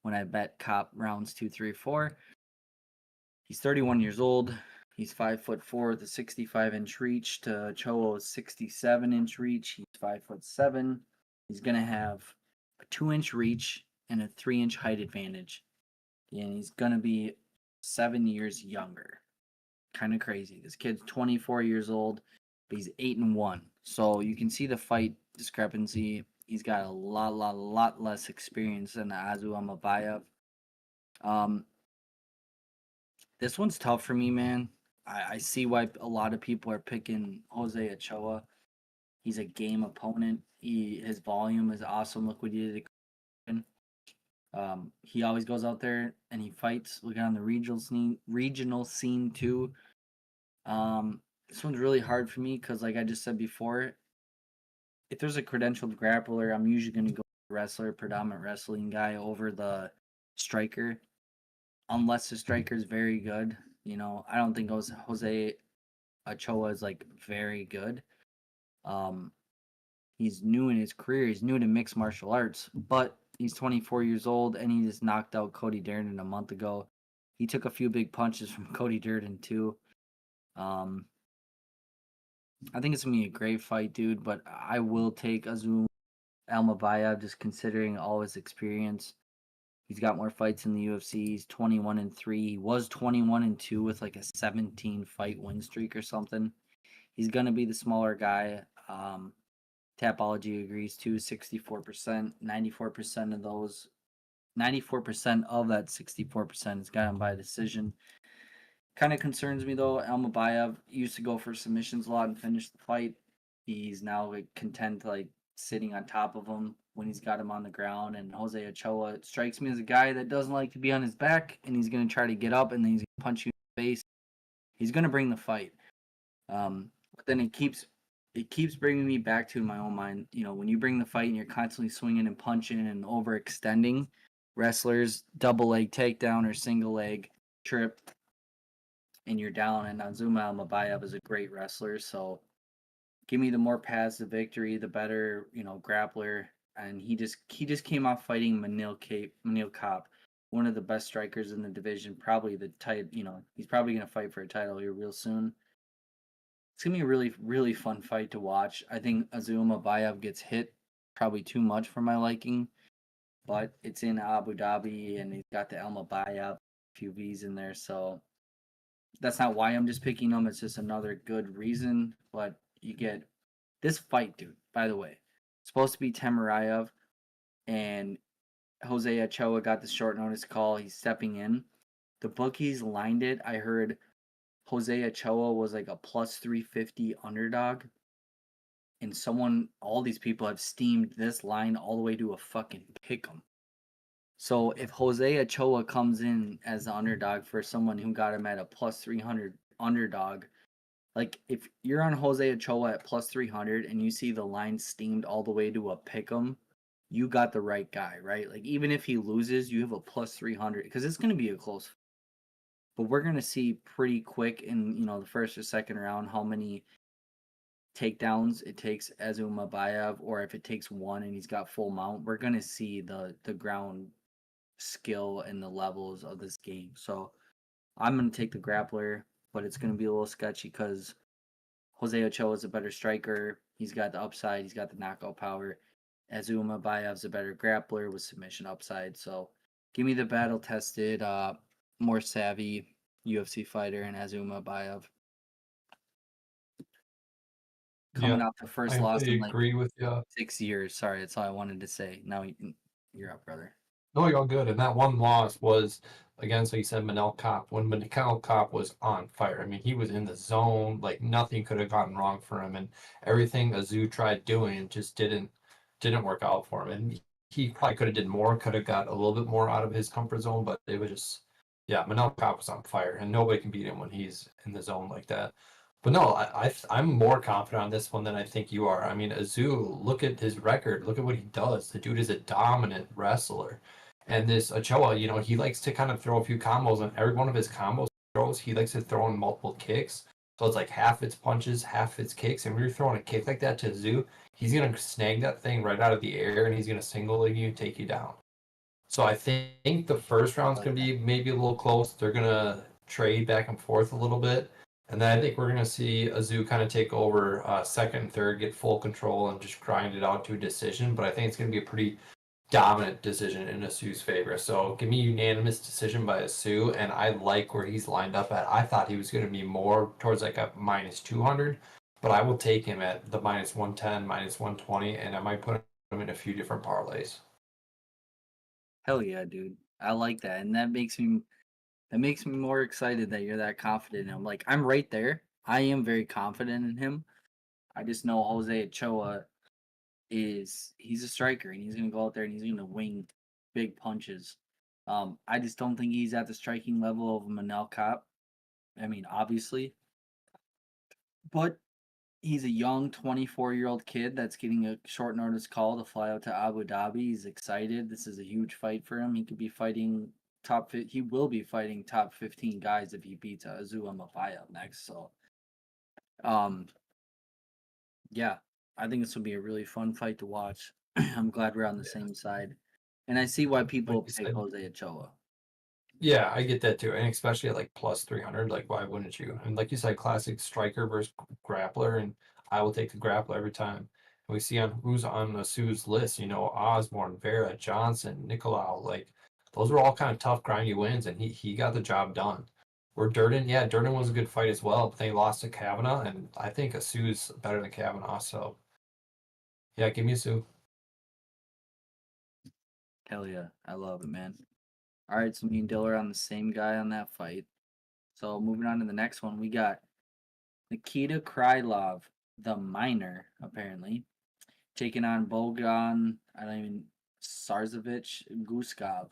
when I bet Kopp rounds 2, 3, 4. He's 31 years old. He's 5'4" with a 65-inch reach to Ochoa's 67-inch reach. He's 5'7". He's gonna have a 2-inch reach and a 3-inch height advantage, and he's gonna be 7 years younger. Kind of crazy. This kid's 24 years old, but he's 8-1. So you can see the fight discrepancy. He's got a lot less experience than Azu Almabayev. This one's tough for me, man. I see why a lot of people are picking Jose Ochoa. He's a game opponent. His volume is awesome. Look what he did. He always goes out there and he fights. Look on the regional scene too. This one's really hard for me because, like I just said before, if there's a credentialed grappler, I'm usually going to go wrestler, predominant wrestling guy over the striker, unless the striker is very good. You know, I don't think Jose Ochoa is like very good. Um, he's new in his career. He's new to mixed martial arts, but he's 24 years old and he just knocked out Cody Durden a month ago. He took a few big punches from Cody Durden too. I think it's gonna be a great fight, dude. But I will take Azul Almabayev just considering all his experience. He's got more fights in the UFC. He's 21-3. He was 21-2 with like a 17 fight win streak or something. He's gonna be the smaller guy. Tapology agrees too. 64%, 94% of those, 94% of that 64% is got him by decision. Kind of concerns me though. Almabayev used to go for submissions a lot and finish the fight. He's now like content like sitting on top of him when he's got him on the ground. And Jose Ochoa strikes me as a guy that doesn't like to be on his back, and he's gonna try to get up and then he's gonna punch you in the face. He's gonna bring the fight. But then it keeps bringing me back to my own mind. You know, when you bring the fight and you're constantly swinging and punching and overextending, wrestlers double leg takedown or single leg trip, and you're down. And Azuma Almabayev is a great wrestler, so give me the more paths to victory, the better, you know, grappler. And he just came off fighting Manil Kopp, one of the best strikers in the division. Probably the title, you know, he's probably gonna fight for a title here real soon. It's gonna be a really fun fight to watch. I think Azuma Bayev gets hit probably too much for my liking, but it's in Abu Dhabi and he's got the Almabayev few V's in there, so that's not why I'm just picking him. It's just another good reason. But you get this fight, dude. By the way, supposed to be Temirayev, and Jose Ochoa got the short notice call. He's stepping in. The bookies lined it. I heard Jose Ochoa was like a plus 350 underdog. And all these people have steamed this line all the way to a fucking pick'em. So if Jose Ochoa comes in as the underdog for someone who got him at a plus 300 underdog, like if you're on Jose Ochoa at plus 300 and you see the line steamed all the way to a pick'em, you got the right guy, right? Like even if he loses, you have a plus 300 because it's going to be a close. But we're going to see pretty quick in, you know, the first or second round how many takedowns it takes Azuma Bayev, or if it takes one and he's got full mount. We're going to see the ground skill and the levels of this game. So I'm going to take the grappler, but it's going to be a little sketchy because Jose Ochoa is a better striker. He's got the upside. He's got the knockout power. Almabayev's a better grappler with submission upside. So give me the battle-tested, more savvy UFC fighter in Almabayev. Coming Yeah, off the first I loss in like agree with you. 6 years. Sorry, that's all I wanted to say. Now you're up, brother. No, you're all good. And that one loss was against, like you said, Manel Kopp. When Manel Kopp was on fire, I mean, he was in the zone. Like nothing could have gotten wrong for him, and everything Azu tried doing just didn't work out for him. And he probably could have did more, could have got a little bit more out of his comfort zone, but it was just, yeah, Manel Kopp was on fire, and nobody can beat him when he's in the zone like that. But no, I'm more confident on this one than I think you are. I mean, Azu, look at his record. Look at what he does. The dude is a dominant wrestler. And this Ochoa, you know, he likes to kind of throw a few combos, and every one of his combos throws, he likes to throw in multiple kicks. So it's like half its punches, half its kicks. And when you're throwing a kick like that to Zoo, he's gonna snag that thing right out of the air, and he's gonna single leg you and take you down. So I think the first round's gonna be maybe a little close. They're gonna trade back and forth a little bit. And then I think we're gonna see Azu kind of take over second and third, get full control, and just grind it out to a decision. But I think it's gonna be a pretty dominant decision in Asu's favor. So give me unanimous decision by Asu, and I like where he's lined up at. I thought he was going to be more towards like a minus 200, but I will take him at the minus 110, minus 120, and I might put him in a few different parlays. Hell yeah, dude. I like that. And that makes me more excited that you're that confident in him. Like I'm right there. I am very confident in him. I just know Jose Ochoa he's a striker and he's gonna go out there and he's gonna wing big punches. I just don't think he's at the striking level of Manel Kopp. I mean, obviously, but he's a young 24-year-old kid that's getting a short notice call to fly out to Abu Dhabi. He's excited. This is a huge fight for him. He could be fighting he will be fighting top 15 guys if he beats Azu Almabayev next. So, yeah, I think this will be a really fun fight to watch. I'm glad we're on the same side. And I see why people Like you pick said, Jose Ochoa. yeah, I get that too, and especially at like plus 300, like why wouldn't you? And like you said, classic striker versus grappler, and I will take the grappler every time. And we see on who's on Asu's list, you know, Osborne, Vera, Johnson, Nicolau, like those were all kind of tough, grindy wins, and he got the job done. Where Durden, yeah, Durden was a good fight as well, but they lost to Kavanaugh, and I think Asu's better than Kavanaugh, so yeah, give me Asu. Hell yeah, I love it, man. All right, so me and Dill are on the same guy on that fight. So moving on to the next one, we got Nikita Krylov, the minor, apparently, taking on Bogdan, Sarzovich Guskov.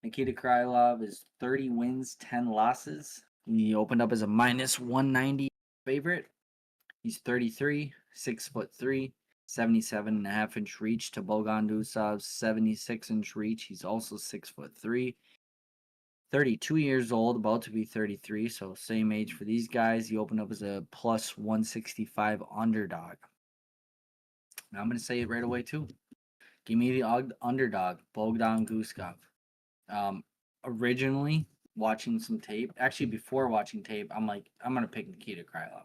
Nikita Krylov is 30 wins, 10 losses. He opened up as a minus 190 favorite. He's 33, 6'3", 77.5-inch reach to Bogdan Guskov's 76-inch reach. He's also 6'3", 32 years old, about to be 33, so same age for these guys. He opened up as a plus 165 underdog. Now I'm going to say it right away, too. Give me the underdog, Bogdan Guskov. Originally, watching some tape, actually before watching tape, I'm like, I'm going to pick Nikita Krylov.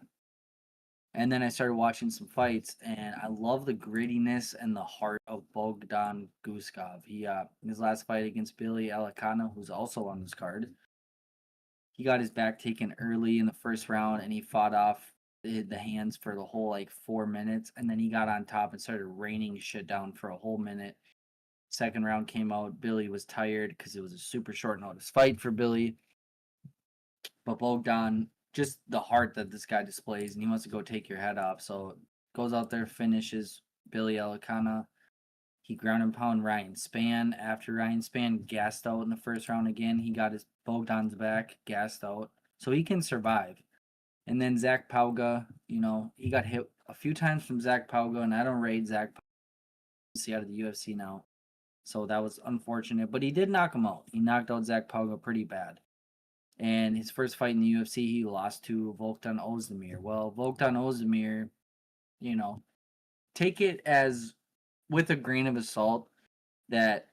And then I started watching some fights, and I love the grittiness and the heart of Bogdan Guskov. He, in his last fight against Buday Elekana, who's also on this card, he got his back taken early in the first round, and he fought off the hands for the whole 4 minutes, and then he got on top and started raining shit down for a whole minute. Second round came out, Billy was tired because it was a super short notice fight for Billy, but Bogdan, just the heart that this guy displays, and he wants to go take your head off. So goes out there, finishes Buday Elekana. He ground and pound Ryan Spann. After Ryan Spann gassed out in the first round again, he got his Bogdan's back, gassed out. So he can survive. And then Zach Pauga, he got hit a few times from Zach Pauga, and I don't rate Zach Pauga out of the UFC now. So that was unfortunate. But he did knock him out. He knocked out Zach Pauga pretty bad. And his first fight in the UFC, he lost to Volkan Ozdemir. Well, Volkan Ozdemir, take it as with a grain of salt that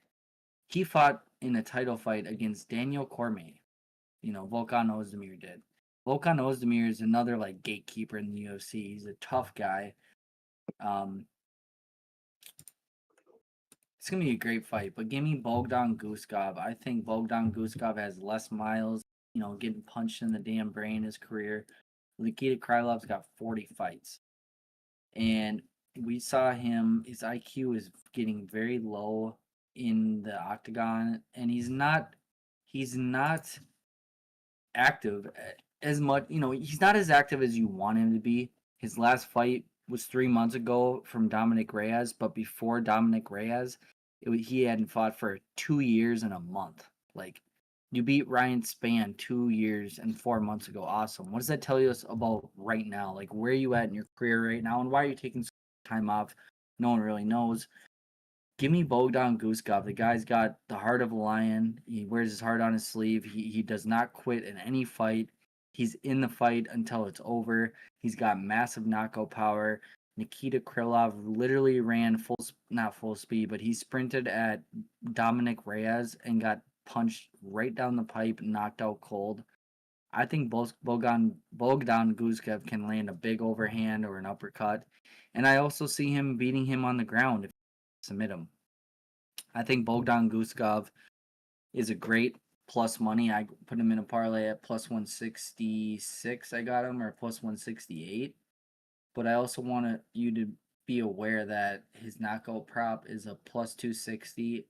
he fought in a title fight against Daniel Cormier. Volkan Ozdemir did. Volkan Ozdemir is another like gatekeeper in the UFC. He's a tough guy. It's gonna be a great fight, but give me Bogdan Guskov. I think Bogdan Guskov has less miles, getting punched in the damn brain his career. Nikita Krylov's got 40 fights. And we saw his IQ is getting very low in the octagon, and he's not active as much. He's not as active as you want him to be. His last fight was 3 months ago from Dominic Reyes, but before Dominic Reyes, he hadn't fought for 2 years and a month. Like, you beat Ryan Spann 2 years and 4 months ago. Awesome. What does that tell us about right now? Like, where are you at in your career right now, and why are you taking so much time off? No one really knows. Give me Bogdan Guskov. The guy's got the heart of a lion. He wears his heart on his sleeve. He does not quit in any fight. He's in the fight until it's over. He's got massive knockout power. Nikita Krylov literally ran not full speed, but he sprinted at Dominic Reyes and got punched right down the pipe, knocked out cold. I think Bogdan Guskov can land a big overhand or an uppercut. And I also see him beating him on the ground if you submit him. I think Bogdan Guskov is a great plus money. I put him in a parlay at plus 166. I got him, or plus 168. But I also want you to be aware that his knockout prop is a plus 260,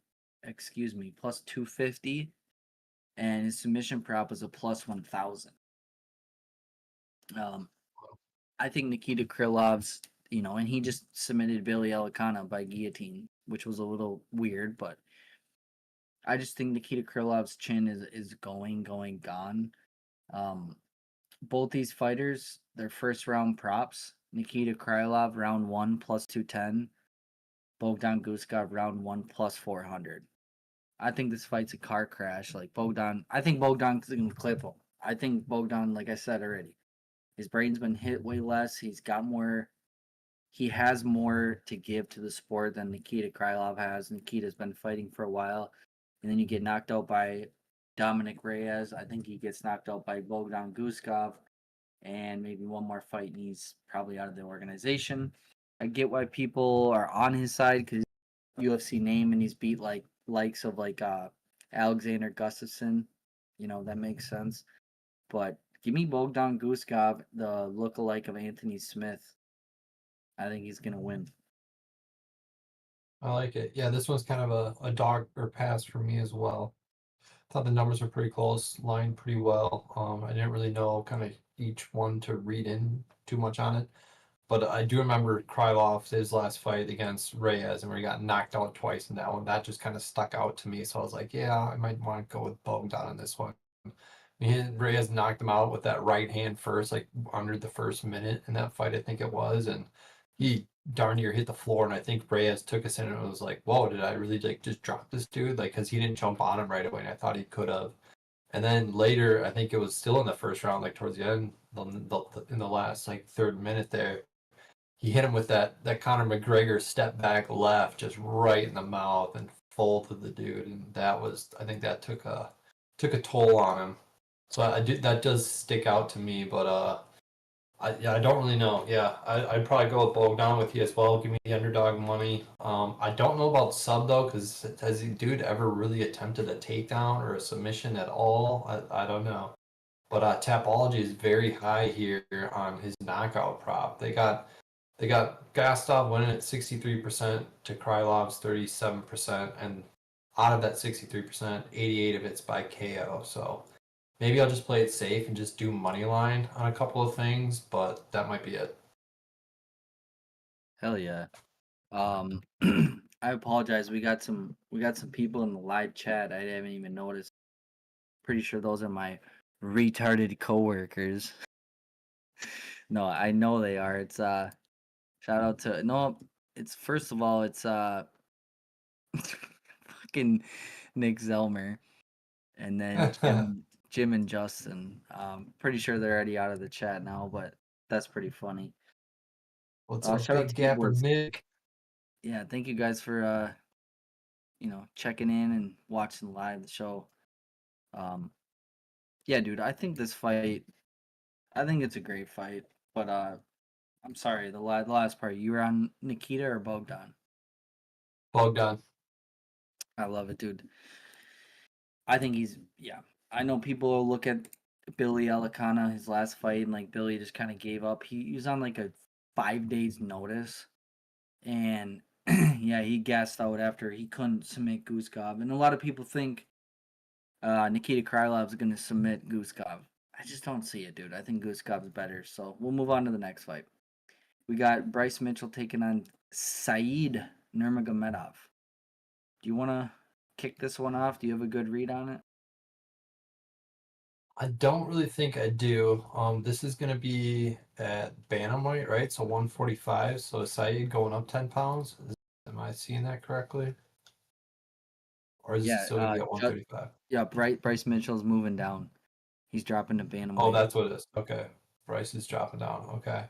plus 250, and his submission prop is a plus 1000. I think Nikita Krylov's, and he just submitted Billy Elekana by guillotine, which was a little weird, but I just think Nikita Krylov's chin is gone. Both these fighters, their first round props. Nikita Krylov round 1 plus 210. Bogdan Guskov round 1 plus 400. I think this fight's a car crash. I think Bogdan's gonna clip him. I think Bogdan, like I said already, his brain's been hit way less. He has more to give to the sport than Nikita Krylov has. Nikita's been fighting for a while. And then you get knocked out by Dominic Reyes. I think he gets knocked out by Bogdan Guskov. And maybe one more fight, and he's probably out of the organization. I get why people are on his side because UFC name, and he's beat likes of Alexander Gustafsson. That makes sense. But give me Bogdan Guskov, the lookalike of Anthony Smith. I think he's gonna win. I like it. Yeah, this one's kind of a dog or pass for me as well. Thought the numbers were pretty close, lined pretty well. I didn't really know kind of each one to read in too much on it. But I do remember Krylov, his last fight against Reyes, and where he got knocked out twice in that one. That just kind of stuck out to me. So I was like, yeah, I might want to go with Bogdan on this one. Reyes knocked him out with that right hand first, like under the first minute in that fight, I think it was. And he darn near hit the floor. And I think Reyes took us in and it was like, whoa, did I really just drop this dude? Because he didn't jump on him right away. And I thought he could have. And then later, I think it was still in the first round, like towards the end, in the last third minute there, he hit him with that Conor McGregor step back left, just right in the mouth and folded the dude. And I think that took a toll on him. So that does stick out to me, but I don't really know. Yeah, I'd probably go with Bogdan with you as well. Give me the underdog money. I don't know about sub though, because has the dude ever really attempted a takedown or a submission at all? I don't know. But Tapology is very high here on his knockout prop. They got Gastov winning at 63% to Krylov's 37%, and out of that 63%, 88 of it's by KO. So maybe I'll just play it safe and just do money line on a couple of things, but that might be it. Hell yeah. I apologize. We got some people in the live chat. I haven't even noticed. Pretty sure those are my retarded coworkers. No, I know they are. It's shout out to it's first of all, it's fucking Nick Zelmer, and then Jim and Justin. Pretty sure they're already out of the chat now, but that's pretty funny. What's up, shout out big to gapper Keyboards. Nick? Yeah, thank you guys for checking in and watching live the show. Yeah, dude, I think this fight I think it's a great fight, but I'm sorry, the last part. You were on Nikita or Bogdan? Bogdan. I love it, dude. I think yeah. I know people will look at Billy Elekana, his last fight, and like Billy just kind of gave up. He was on like a 5 days notice, and yeah, he gassed out after he couldn't submit Guskov. And a lot of people think Nikita Krylov is going to submit Guskov. I just don't see it, dude. I think Guskov's better. So we'll move on to the next fight. We got Bryce Mitchell taking on Saeed Nurmagomedov. Do you want to kick this one off? Do you have a good read on it? I don't really think I do. This is going to be at bantamweight, right? So 145. So Saeed going up 10 pounds. Am I seeing that correctly? Or is it Yeah, still going to be at 135? yeah. Bryce Mitchell's moving down. He's dropping to bantamweight. Oh, that's what it is. Okay. Bryce is dropping down. Okay.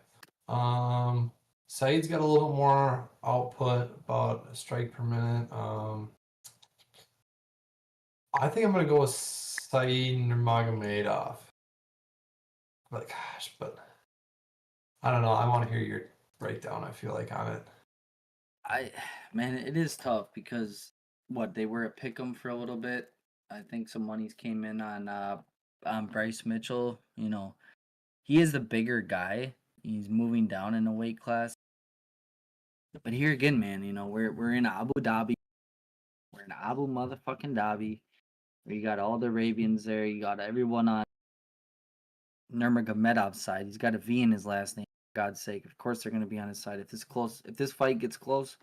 Saeed's got a little more output, about a strike per minute. I think I'm going to go with Saeed Nurmagomedov. But gosh, but I don't know. I want to hear your breakdown, I feel like, on it. Man, it is tough because they were at Pick'em for a little bit. I think some monies came in on Bryce Mitchell. You know, he is the bigger guy. He's moving down in a weight class. But here again, man, you know, we're in Abu Dhabi. We're in Abu motherfucking Dhabi. Where you got all the Arabians there. You got everyone on Nurmagomedov's side. He's got a V in his last name. For God's sake, of course they're gonna be on his side. If this fight gets close,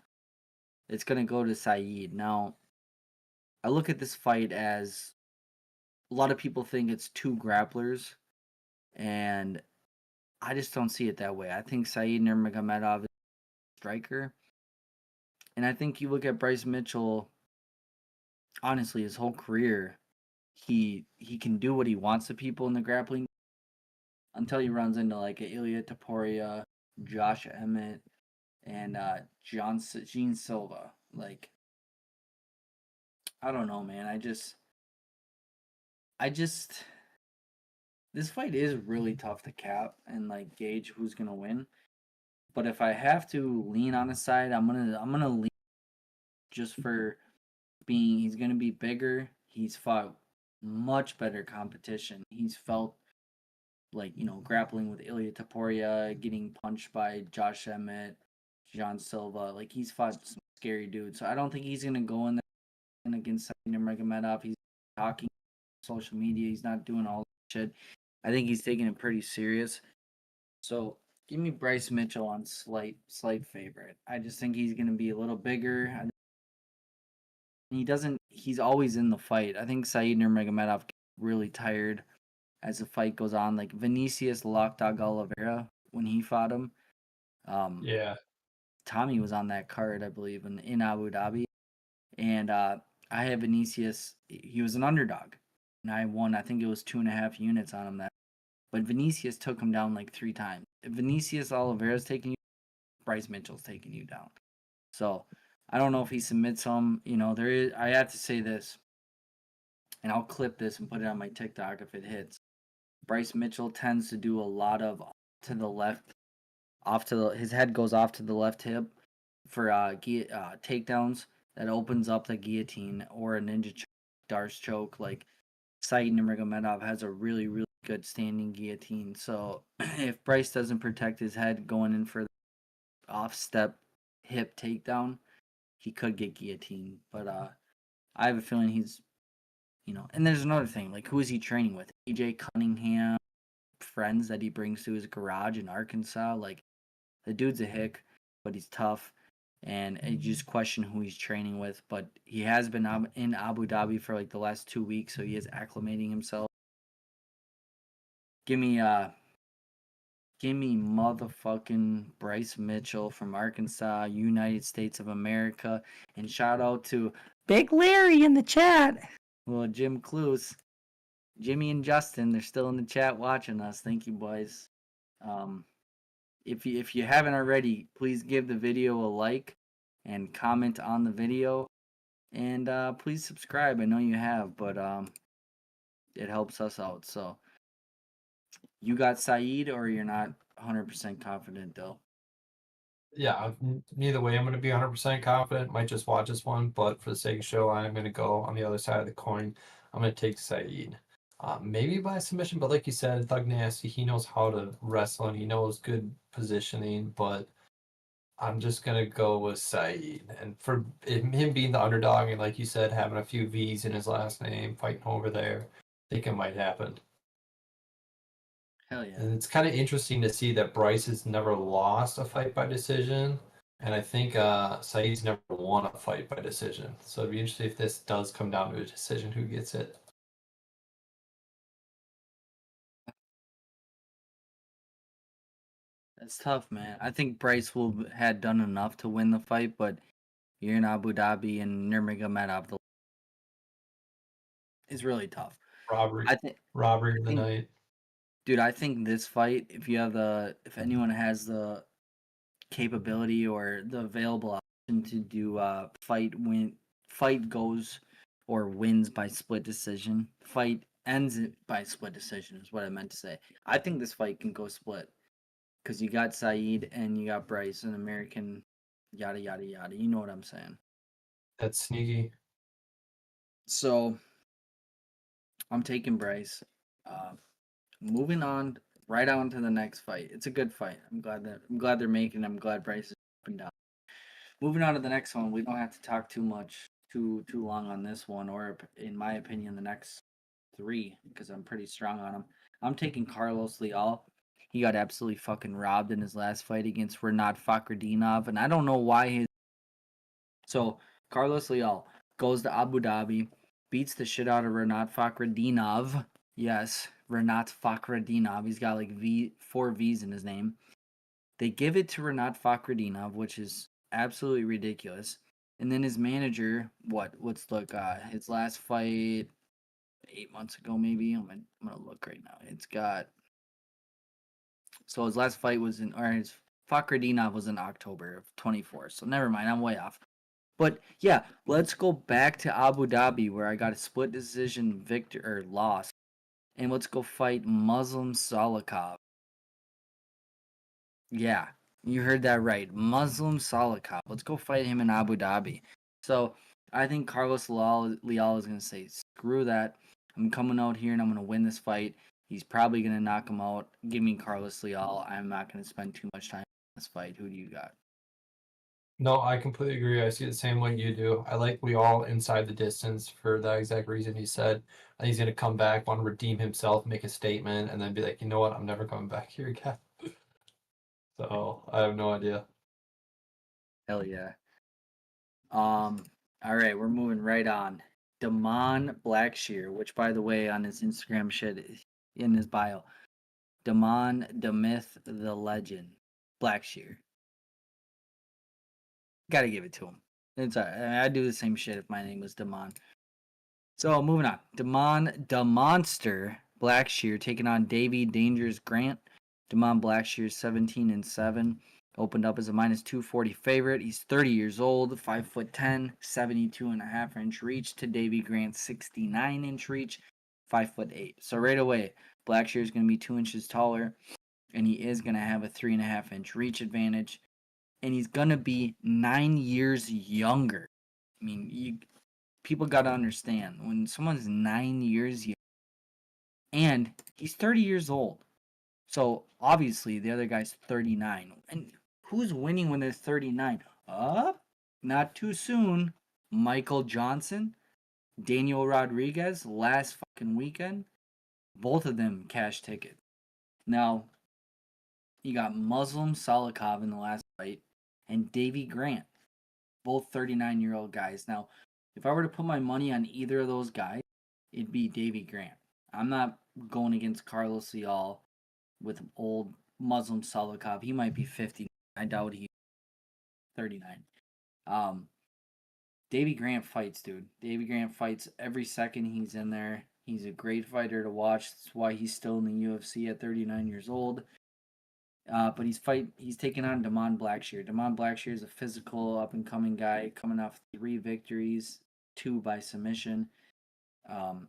it's gonna go to Saeed. Now, I look at this fight as a lot of people think it's two grapplers, and I just don't see it that way. I think Saeed Nurmagomedov is a striker, and I think you look at Bryce Mitchell. Honestly, his whole career, he can do what he wants to people in the grappling until he runs into like a Ilya Taporia, Josh Emmett, and Gene Silva. Like, I don't know, man. I just this fight is really tough to cap and like gauge who's gonna win. But if I have to lean on a side, I'm gonna lean just for being he's gonna be bigger. He's fought much better competition. He's felt like, you know, grappling with Ilya Taporia, getting punched by Josh Emmett, John Silva. Like, he's fought some scary dudes. So I don't think he's gonna go in there against Nurmagomedov. He's talking social media. He's not doing all that shit. I think he's taking it pretty serious. So give me Bryce Mitchell on slight favorite. I just think he's gonna be a little bigger. He's always in the fight. I think Saeed Nurmagomedov gets really tired as the fight goes on. Like Vinicius Lockdog Oliveira, when he fought him. Yeah. Tommy was on that card, I believe, in Abu Dhabi. And I had Vinicius, he was an underdog. And I won, I think it was 2.5 units on him that. But Vinicius took him down like 3 times. If Vinicius Oliveira's taking you, Bryce Mitchell's taking you down. So I don't know if he submits him. You know, I have to say this, and I'll clip this and put it on my TikTok if it hits. Bryce Mitchell tends to do a lot of to the left, his head goes off to the left hip for takedowns that opens up the guillotine or a ninja choke, Darce choke. Like Saeed Nurmagomedov has a really, really good standing guillotine. So if Bryce doesn't protect his head going in for the off step hip takedown, he could get guillotined. But I have a feeling he's, you know, and there's another thing, like who is he training with? AJ Cunningham, friends that he brings to his garage in Arkansas. Like the dude's a hick, but he's tough. And you just question who he's training with. But he has been in Abu Dhabi for like the last 2 weeks, so he is acclimating himself. Give me motherfucking Bryce Mitchell from Arkansas, United States of America. And shout out to Big Larry in the chat. Well, Jim Cluse, Jimmy and Justin, they're still in the chat watching us. Thank you, boys. If you haven't already, please give the video a like and comment on the video. And please subscribe. I know you have, but it helps us out. So You got Saeed, or you're not 100% confident, Dill? Yeah, neither way, I'm going to be 100% confident. Might just watch this one, but for the sake of show, I'm going to go on the other side of the coin. I'm going to take Saeed. Maybe by submission, but like you said, Thug Nasty, he knows how to wrestle and he knows good positioning, but I'm just going to go with Saeed. And for him being the underdog and like you said, having a few V's in his last name, fighting over there, I think it might happen. Hell yeah. And it's kind of interesting to see that Bryce has never lost a fight by decision. And I think Saeed's never won a fight by decision. So it'd be interesting if this does come down to a decision, who gets it. That's tough, man. I think Bryce will had done enough to win the fight, but you're in Abu Dhabi and Nurmagomedov is really tough. Robbery, I think, robbery of the think, night. dude. I think this fight, if anyone has the capability or the available option to do fight goes or wins by split decision, fight ends by split decision is what I meant to say. I think this fight can go split because you got Saeed and you got Bryce, an American, yada yada yada. You know what I'm saying? That's sneaky. So I'm taking Bryce. Moving on, right on to the next fight. It's a good fight. I'm glad they're making. I'm glad Bryce is up and down. Moving on to the next one. We don't have to talk too long on this one, or in my opinion, the next three, because I'm pretty strong on him. I'm taking Carlos Leal. He got absolutely fucking robbed in his last fight against Renat Fakhretdinov, and I don't know why his. So Carlos Leal goes to Abu Dhabi, beats the shit out of Renat Fakhretdinov. Yes, Renat Fakhretdinov. He's got like four V's in his name. They give it to Renat Fakhretdinov, which is absolutely ridiculous. And then his manager, his last fight 8 months ago, maybe. I'm gonna look right now. His last fight was his Fakhretdinov was in October of 24. So never mind, I'm way off. But yeah, let's go back to Abu Dhabi where I got a split decision victor or loss. And let's go fight Muslim Salikhov. Yeah, you heard that right. Muslim Salikhov. Let's go fight him in Abu Dhabi. So I think Carlos Leal is going to say, screw that. I'm coming out here and I'm going to win this fight. He's probably going to knock him out. Give me Carlos Leal. I'm not going to spend too much time on this fight. Who do you got? No, I completely agree. I see it the same way you do. I like Leal inside the distance for the exact reason you said. I think he's going to come back, want to redeem himself, make a statement, and then be like, you know what? I'm never coming back here again. So I have no idea. Hell yeah. All right, we're moving right on. Damon Blackshear, which by the way, on his Instagram shit in his bio, Damon the Myth, the Legend, Blackshear. Gotta give it to him. It's alright. I'd do the same shit if my name was Damon. So moving on. Damon the Monster Blackshear taking on Davy Dangerous Grant. Damon Blackshear 17-7. Opened up as a -240 favorite. He's 30 years old, 5'10", 72.5-inch reach to Davy Grant's 69-inch reach, 5'8". So right away, Blackshear is going to be 2 inches taller, and he is going to have a 3.5-inch reach advantage, and he's going to be 9 years younger. I mean, people got to understand when someone's 9 years young, and he's 30 years old. So obviously the other guy's 39, and who's winning when they're 39? Not too soon. Michael Johnson, Daniel Rodriguez, last fucking weekend. Both of them cash tickets. Now, you got Muslim Salikhov in the last fight, and Davy Grant, both 39-year-old guys. Now, if I were to put my money on either of those guys, it'd be Davy Grant. I'm not going against Carlos Leal with old Muslim Salikhov. He might be 50. I doubt he's 39. Davy Grant fights, dude. Davy Grant fights every second he's in there. He's a great fighter to watch. That's why he's still in the UFC at 39 years old. But he's taking on Damon Blackshear. Damon Blackshear is a physical, up-and-coming guy coming off 3 victories, 2 by submission, and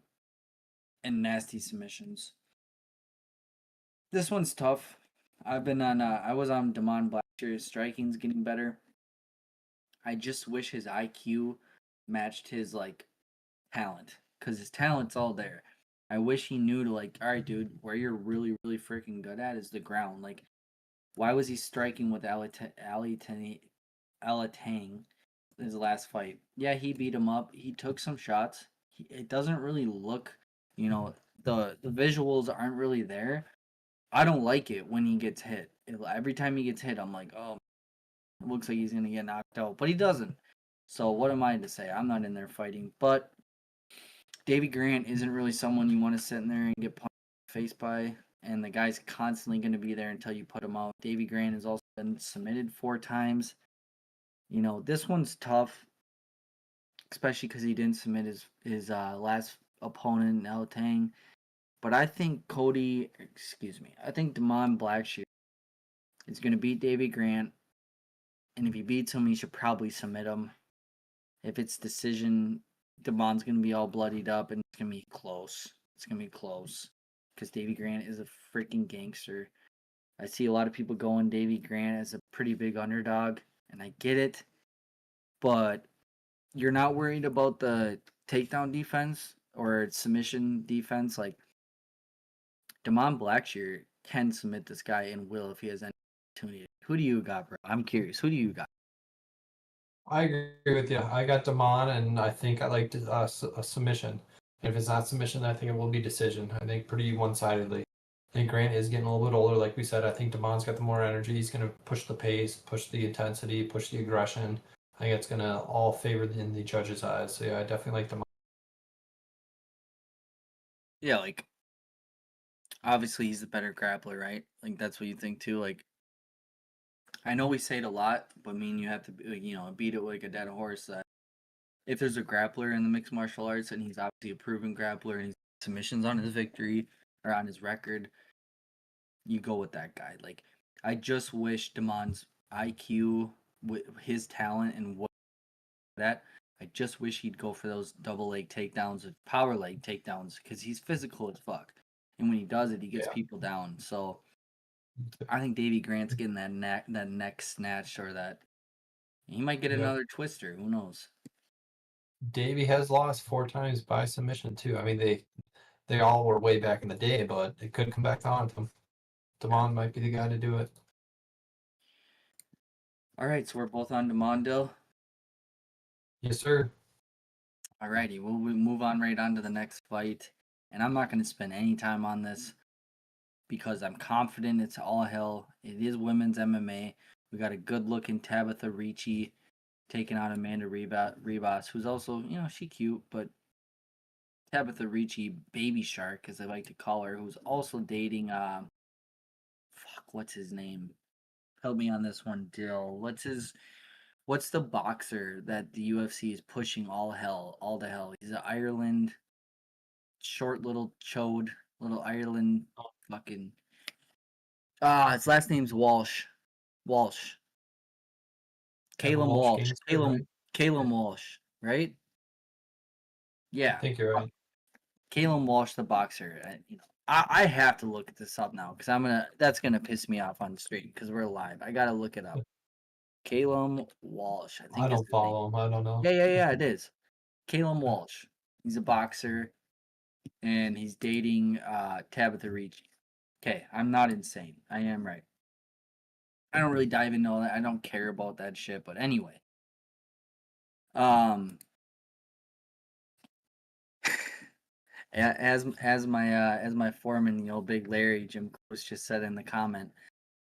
nasty submissions. This one's tough. I've been on. I was on Damon Blackshear's striking's getting better. I just wish his IQ matched his like talent, because his talent's all there. I wish he knew to like, all right, dude, where you're really, really freaking good at is the ground. Like, why was he striking with Alatang his last fight? Yeah, he beat him up. He took some shots. It doesn't really look, the visuals aren't really there. I don't like it when he gets hit. Every time he gets hit, I'm like, oh, it looks like he's gonna get knocked out, but he doesn't. So what am I to say? I'm not in there fighting. But Davy Grant isn't really someone you want to sit in there and get punched in the face by, and the guy's constantly going to be there until you put him out. Davy Grant has also been submitted 4 times. This one's tough, especially because he didn't submit his last opponent, Alatang. But I think I think Damon Blackshear is going to beat Davy Grant, and if he beats him, he should probably submit him. If it's decision, Damon's going to be all bloodied up, and it's going to be close. It's going to be close because Davy Grant is a freaking gangster. I see a lot of people going Davy Grant as a pretty big underdog, and I get it. But you're not worried about the takedown defense or submission defense. Like, Damon Blackshear can submit this guy and will if he has any opportunity. Who do you got, bro? I'm curious. Who do you got? I agree with you. I got Damon, and I think I like a submission. If it's not submission, I think it will be decision. I think pretty one-sidedly. I think Grant is getting a little bit older, like we said. I think Damon's got the more energy. He's going to push the pace, push the intensity, push the aggression. I think it's going to all favor in the judges' eyes. So yeah, I definitely like Damon. Yeah, like, obviously he's the better grappler, right? Like, that's what you think too. Like, I know we say it a lot, but you have to, beat it like a dead horse. That if there's a grappler in the mixed martial arts, and he's obviously a proven grappler, and he's submissions on his victory or on his record, you go with that guy. Like, I just wish Damon's IQ, with his talent and what that, I just wish he'd go for those double leg takedowns, or power leg takedowns, because he's physical as fuck, and when he does it, he gets people down. So I think Davy Grant's getting that neck snatch, or that he might get another twister. Who knows? Davey has lost 4 times by submission too. I mean, they all were way back in the day, but it could come back to haunt them. Damon might be the guy to do it. All right, so we're both on Damon Dill. Yes, sir. Alrighty, we'll move on right on to the next fight, and I'm not going to spend any time on this because I'm confident it's all hell. It is women's MMA. We got a good-looking Tabitha Ricci taking on Amanda Ribas, who's also, she cute, but Tabitha Ricci, Baby Shark, as I like to call her, who's also dating, what's his name? Help me on this one, Dill. What's the boxer that the UFC is pushing all to hell? He's an Ireland, short little chode, little Ireland fucking. His last name's Walsh. Caleb Walsh. Caleb Walsh, right? Yeah. I think you're right. Caleb Walsh, the boxer. I have to look this up now because that's gonna piss me off on the stream because we're live. I gotta look it up. Caleb Walsh. I think I don't follow him. I don't know. Yeah, it is. Caleb Walsh. He's a boxer, and he's dating Tabitha Ricci. Okay, I'm not insane. I am right. I don't really dive into all that. I don't care about that shit. But anyway, as my foreman, Big Larry Jim Close just said in the comment,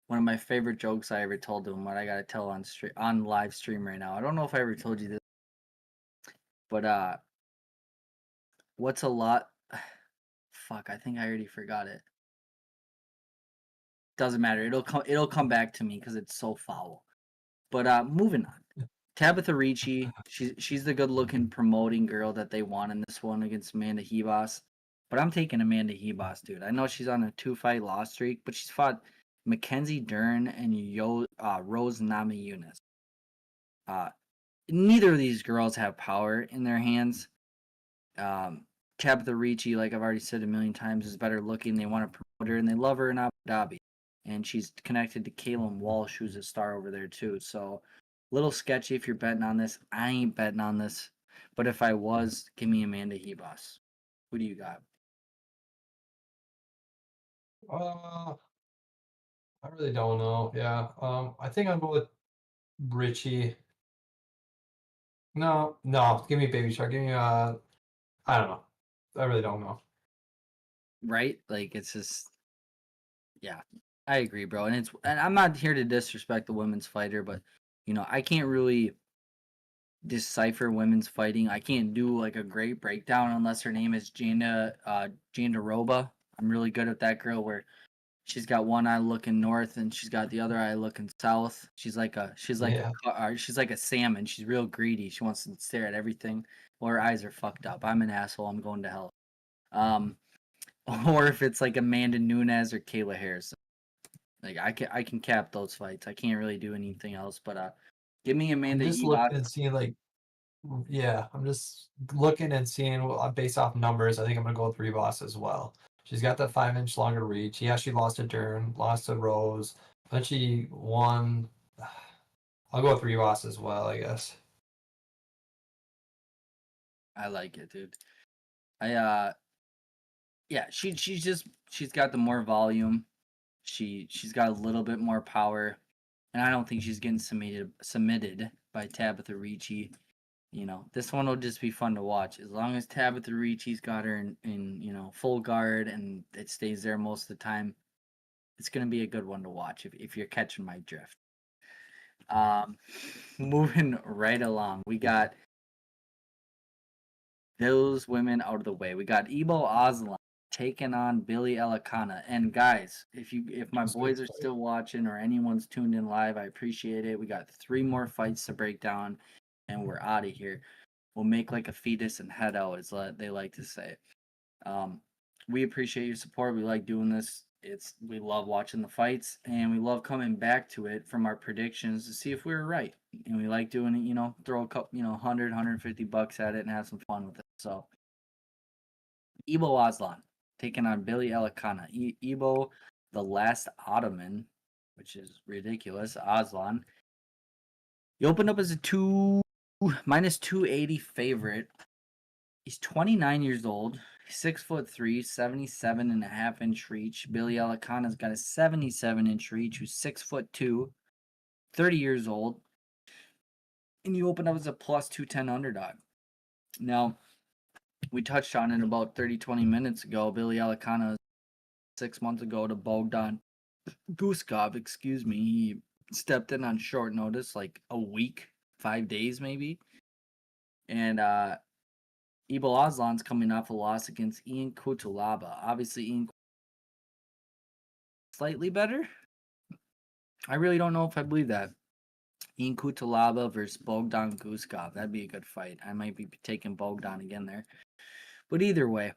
one of my favorite jokes I ever told him. What I gotta tell on live stream right now. I don't know if I ever told you this, but what's a lot? Fuck, I think I already forgot it. Doesn't matter. It'll come back to me because it's so foul. But moving on. Tabitha Ricci, she's the good looking promoting girl that they want in this one against Amanda Ribas. But I'm taking Amanda Ribas, dude. I know she's on a 2-fight loss streak, but she's fought Mackenzie Dern and Rose Namajunas. Neither of these girls have power in their hands. Tabitha Ricci, like I've already said a million times, is better looking. They want to promote her, and they love her in Abu Dhabi. And she's connected to Caleb Walsh, who's a star over there too. So, a little sketchy if you're betting on this. I ain't betting on this, but if I was, give me Amanda Ribas. Who do you got? I really don't know. Yeah. I think I'll go with Richie. No, no, give me Baby Shark. Give me I don't know. I really don't know. Right? Like it's just, yeah, I agree, bro. And I'm not here to disrespect the women's fighter, but I can't really decipher women's fighting. I can't do like a great breakdown unless her name is Jandaroba. I'm really good at that girl where she's got one eye looking north and she's got the other eye looking south. Yeah. She's like a salmon. She's real greedy. She wants to stare at everything. Well, her eyes are fucked up. I'm an asshole. I'm going to hell. Um, or if it's like Amanda Nunes or Kayla Harrison. Like I can cap those fights. I can't really do anything else. But give me I'm Amanda just Ibas. looking and seeing like yeah, I'm just looking and seeing based off numbers. I think I'm gonna go with Ribas as well. She's got that 5 inch longer reach. Yeah, she lost to Dern, lost to Rose, but she won. I'll go with Ribas as well, I guess. I like it, dude. Yeah, she's got the more volume. She's got a little bit more power, and I don't think she's getting submitted by Tabitha Ricci. This one will just be fun to watch as long as Tabitha Ricci's got her in full guard and it stays there most of the time. It's gonna be a good one to watch if you're catching my drift. Moving right along, we got those women out of the way. We got Ebo Aslan taking on Billy Elekana. And guys, if my That's a good boys are fight. still watching or anyone's tuned in live, I appreciate it. We got 3 more fights to break down, and we're out of here. We'll make like a fetus and head out, as they like to say. We appreciate your support. We like doing this. We love watching the fights, and we love coming back to it from our predictions to see if we were right. And we like doing it. Throw a couple, 150 bucks at it and have some fun with it. So, Ebo Aslan taking on Billy Elekana. Ebo, the last Ottoman, which is ridiculous. Aslan. He opened up as a minus 280 favorite. He's 29 years old. 6'3", 77.5-inch reach. Billy Elekana's got a 77-inch reach, who's 6'2", 30 years old. And you open up as a plus 210 underdog. Now, we touched on it about 20 minutes ago. Billy Elekana 6 months ago to Bogdan Guskov, he stepped in on short notice, like a week, 5 days maybe. And Ebo Aslan's coming off a loss against Ian Cutelaba. Obviously, Ian slightly better. I really don't know if I believe that. Ian Cutelaba versus Bogdan Guskov. That'd be a good fight. I might be taking Bogdan again there. But either way,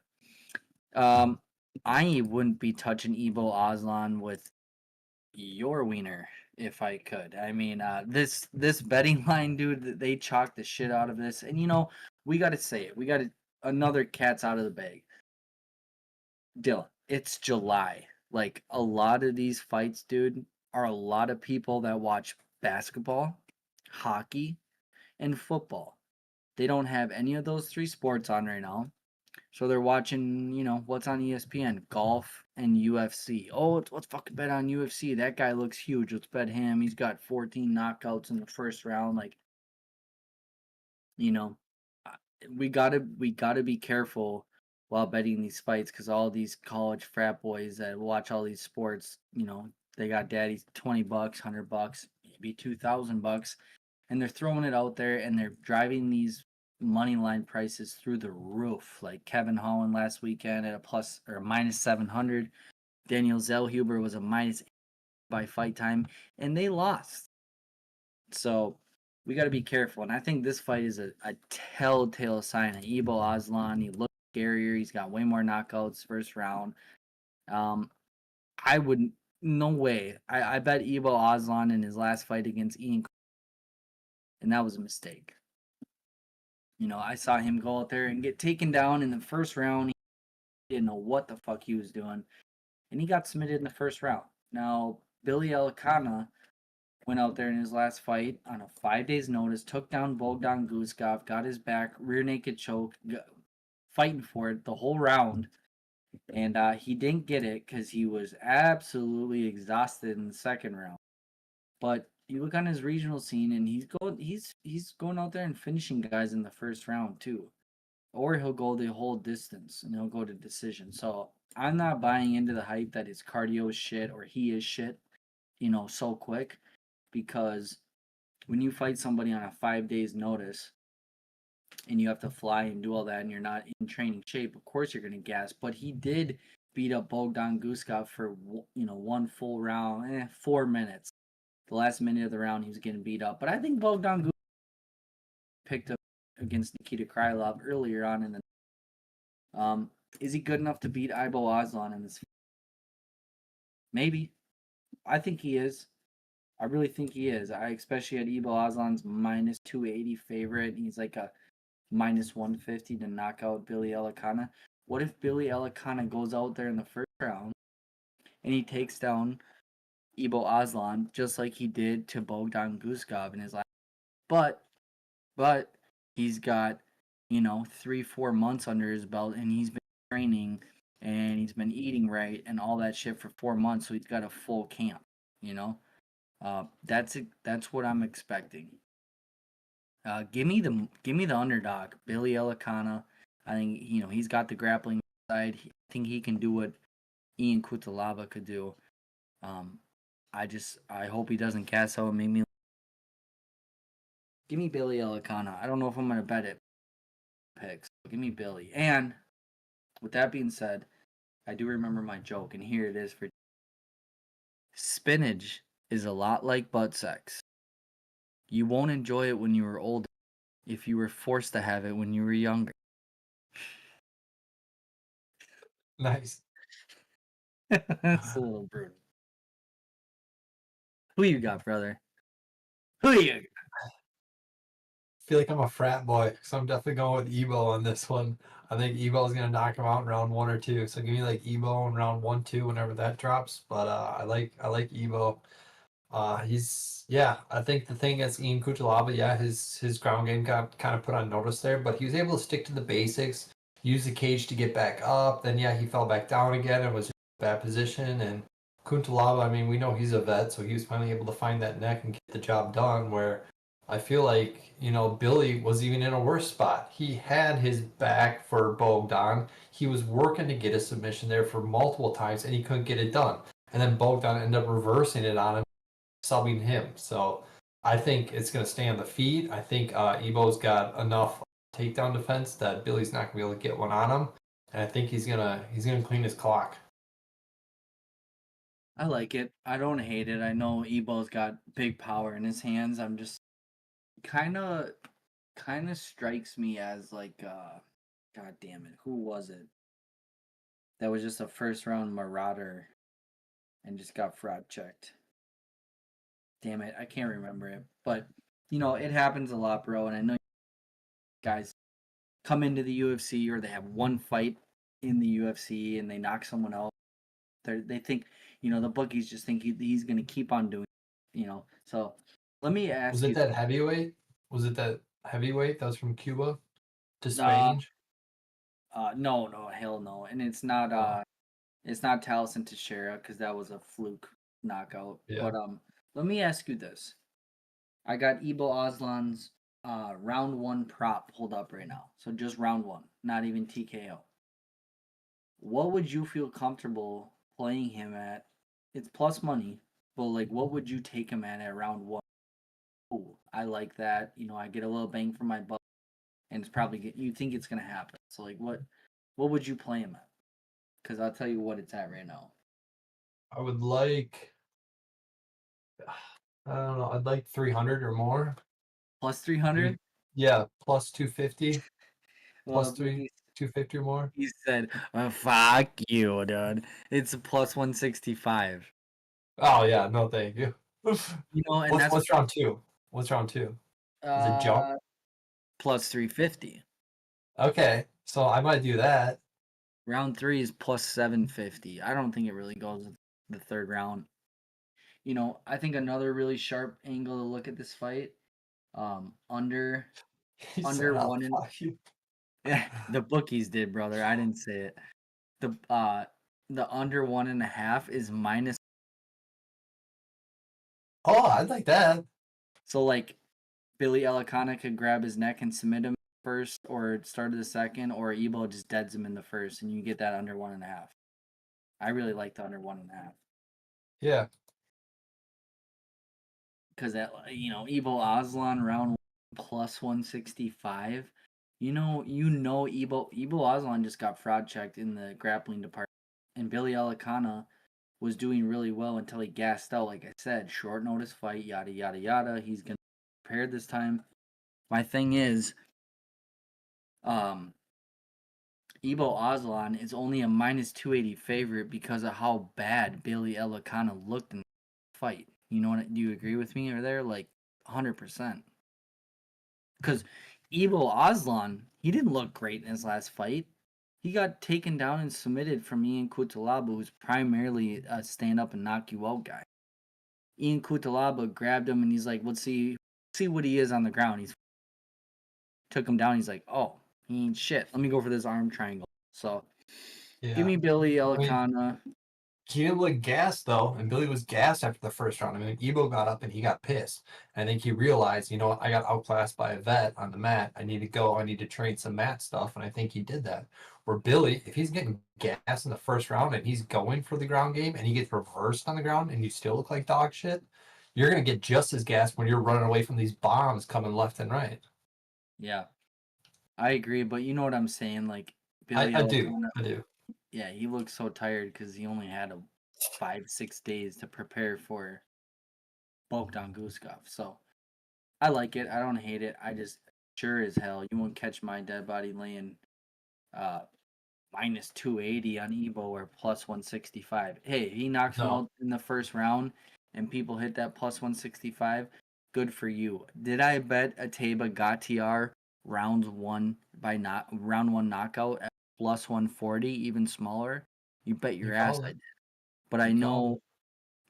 I wouldn't be touching Ebo Aslan with your wiener if I could. I mean, this betting line, dude, they chalked the shit out of this. And we got to say it. We got another cat's out of the bag. Dylan, it's July. Like a lot of these fights, dude, are a lot of people that watch basketball, hockey, and football. They don't have any of those 3 sports on right now. So they're watching, what's on ESPN, golf and UFC. Oh, let's fucking bet on UFC. That guy looks huge. Let's bet him. He's got 14 knockouts in the first round. Like, we gotta be careful while betting these fights because all these college frat boys that watch all these sports, they got daddy's $20, $100, maybe $2,000, and they're throwing it out there and they're driving these money line prices through the roof. Like Kevin Holland last weekend at a plus or a minus 700. Daniel Zellhuber was a minus by fight time, and they lost. So we got to be careful. And I think this fight is a telltale sign of Ebo Aslan. He looks scarier. He's got way more knockouts first round. I would no way. I bet Ebo Aslan in his last fight against Ian, and that was a mistake. You know, I saw him go out there and get taken down in the first round. He didn't know what the fuck he was doing, and he got submitted in the first round. Now, Billy Elekana went out there in his last fight on a 5 days notice, took down Bogdan Guskov, got his back, rear naked choke, fighting for it the whole round. And he didn't get it because he was absolutely exhausted in the second round. But you look on his regional scene, and he's going out there and finishing guys in the first round too, or he'll go the whole distance and he'll go to decision. So I'm not buying into the hype that his cardio is shit or he is shit, you know, so quick, because when you fight somebody on a 5 days notice and you have to fly and do all that and you're not in training shape, of course you're going to gas. But he did beat up Bogdan Guskov for, you know, one full round, 4 minutes. The last minute of the round, he was getting beat up. But I think Bogdan Guskov picked up against Nikita Krylov earlier on in the. Is he good enough to beat Ibo Aslan in this? Maybe. I think he is. I really think he is. I especially had Ibo Aslan's minus 280 favorite. He's like a minus 150 to knock out Billy Elekana. What if Billy Elekana goes out there in the first round and he takes down Ibo Aslan just like he did to Bogdan Guskov in his last? But he's got, you know, 3-4 months under his belt, and he's been training and he's been eating right and all that shit for 4 months, so he's got a full camp, you know. That's what I'm expecting. Give me the underdog, Billy Elekana. I think, you know, he's got the grappling side. I think he can do what Ian Cutelaba could do. I hope he doesn't gas out and make me. Give me Billy Elekana. I don't know if I'm gonna bet it. Picks. Give me Billy. And with that being said, I do remember my joke, and here it is for. Spinach is a lot like butt sex. You won't enjoy it when you were older if you were forced to have it when you were younger. Nice. That's a little brutal. Who you got, brother? Who you got? Feel like I'm a frat boy, so I'm definitely going with Ebo on this one. I think Ebo's gonna knock him out in round 1 or 2. So give me like Ebo in round 1, 2, whenever that drops. But I like Ebo. I think the thing against Ian Cutelaba, his ground game got kind of put on notice there, but he was able to stick to the basics, use the cage to get back up. Then he fell back down again and was in a bad position. And Cutelaba, I mean, we know he's a vet, so he was finally able to find that neck and get the job done. Where I feel like, you know, Billy was even in a worse spot. He had his back for Bogdan. He was working to get a submission there for multiple times, and he couldn't get it done. And then Bogdan ended up reversing it on him, subbing him. So I think it's going to stay on the feet. I think Ebo's got enough takedown defense that Billy's not going to be able to get one on him. And I think he's gonna clean his clock. I like it. I don't hate it. I know Ebo's got big power in his hands. I'm just kind of strikes me as like god damn it, who was it that was just a first round marauder and just got fraud checked? Damn it, I can't remember it. But you know, it happens a lot, bro, and I know guys come into the UFC or they have one fight in the UFC and they knock someone out. They think, you know, the bookies just think he's going to keep on doing, you know. So let me ask Was you. it that heavyweight? Was it that heavyweight that was from Cuba to Uh, Spain? no, hell no, and it's not Taliesin Teixeira because that was a fluke knockout. Yeah. But let me ask you this: I got Ibo Aslan's round 1 prop pulled up right now, so just round 1, not even TKO. What would you feel comfortable playing him at? It's plus money, but like, what would you take him at round 1? Ooh, I like that. You know, I get a little bang for my buck, and it's probably you think it's gonna happen. So like, what would you play him at? Because I'll tell you what it's at right now. I would like, I don't know, I'd like 300 or more. Plus 300. Yeah, plus 250, plus Well, 250 or more. he said, "Fuck you, dude. It's a plus 165." Oh yeah, no thank you. You know, and What's that's what's round 2? What's round 2? Is it jump? uh plus 350. Okay, so I might do that. Round 3 is plus 750. I don't think it really goes with the third round. You know, I think another really sharp angle to look at this fight, under He said, under "I'll one and fuck you." yeah, the bookies did, brother. I didn't say it. The under 1.5 is minus. Oh, I'd like that. So like Billy Elekana could grab his neck and submit him first, or start of the second, or Ebo just deads him in the first, and you get that under 1.5. I really like the under 1.5 Yeah. because that Ebo Aslan round plus 165. Ebo Aslan just got fraud checked in the grappling department, and Billy Elekana was doing really well until he gassed out. Like I said, short notice fight, yada yada yada. He's gonna prepare this time. My thing is, Ebo Aslan is only a minus 280 favorite because of how bad Billy Elekana looked in the fight. You know what? Do you agree with me? Or there, like 100%? Because Ebo Aslan, he didn't look great in his last fight. He got taken down and submitted from Ian Cutelaba, who's primarily a stand up and knock you out guy. Ian Cutelaba grabbed him and he's like, let's see what he is on the ground. He's took him down. He's like, oh, he ain't shit. Let me go for this arm triangle. So give Yeah. me Billy I mean, Elekana. he didn't look gassed though, and Billy was gassed after the first round. I mean, Ebo got up and he got pissed. I think he realized, you know what, I got outclassed by a vet on the mat. I need to go. I need to train some mat stuff, and I think he did that. Where Billy, if he's getting gassed in the first round and he's going for the ground game and he gets reversed on the ground and you still look like dog shit, you're gonna get just as gassed when you're running away from these bombs coming left and right. Yeah, I agree, but you know what I'm saying? Like I, Billy I do. Elekana, I do. yeah, he looks so tired because he only had 5-6 days to prepare for Bogdan Guskov. So I like it. I don't hate it. I just sure as hell you won't catch my dead body laying uh minus 280 on Ebo or plus 165. Hey, he knocks him No. out in the first round and people hit that plus 165. Good for you. Did I bet Ateba Gatiar round one knockout at plus 140, even smaller? You bet You your ass called I it. did. But I You called know,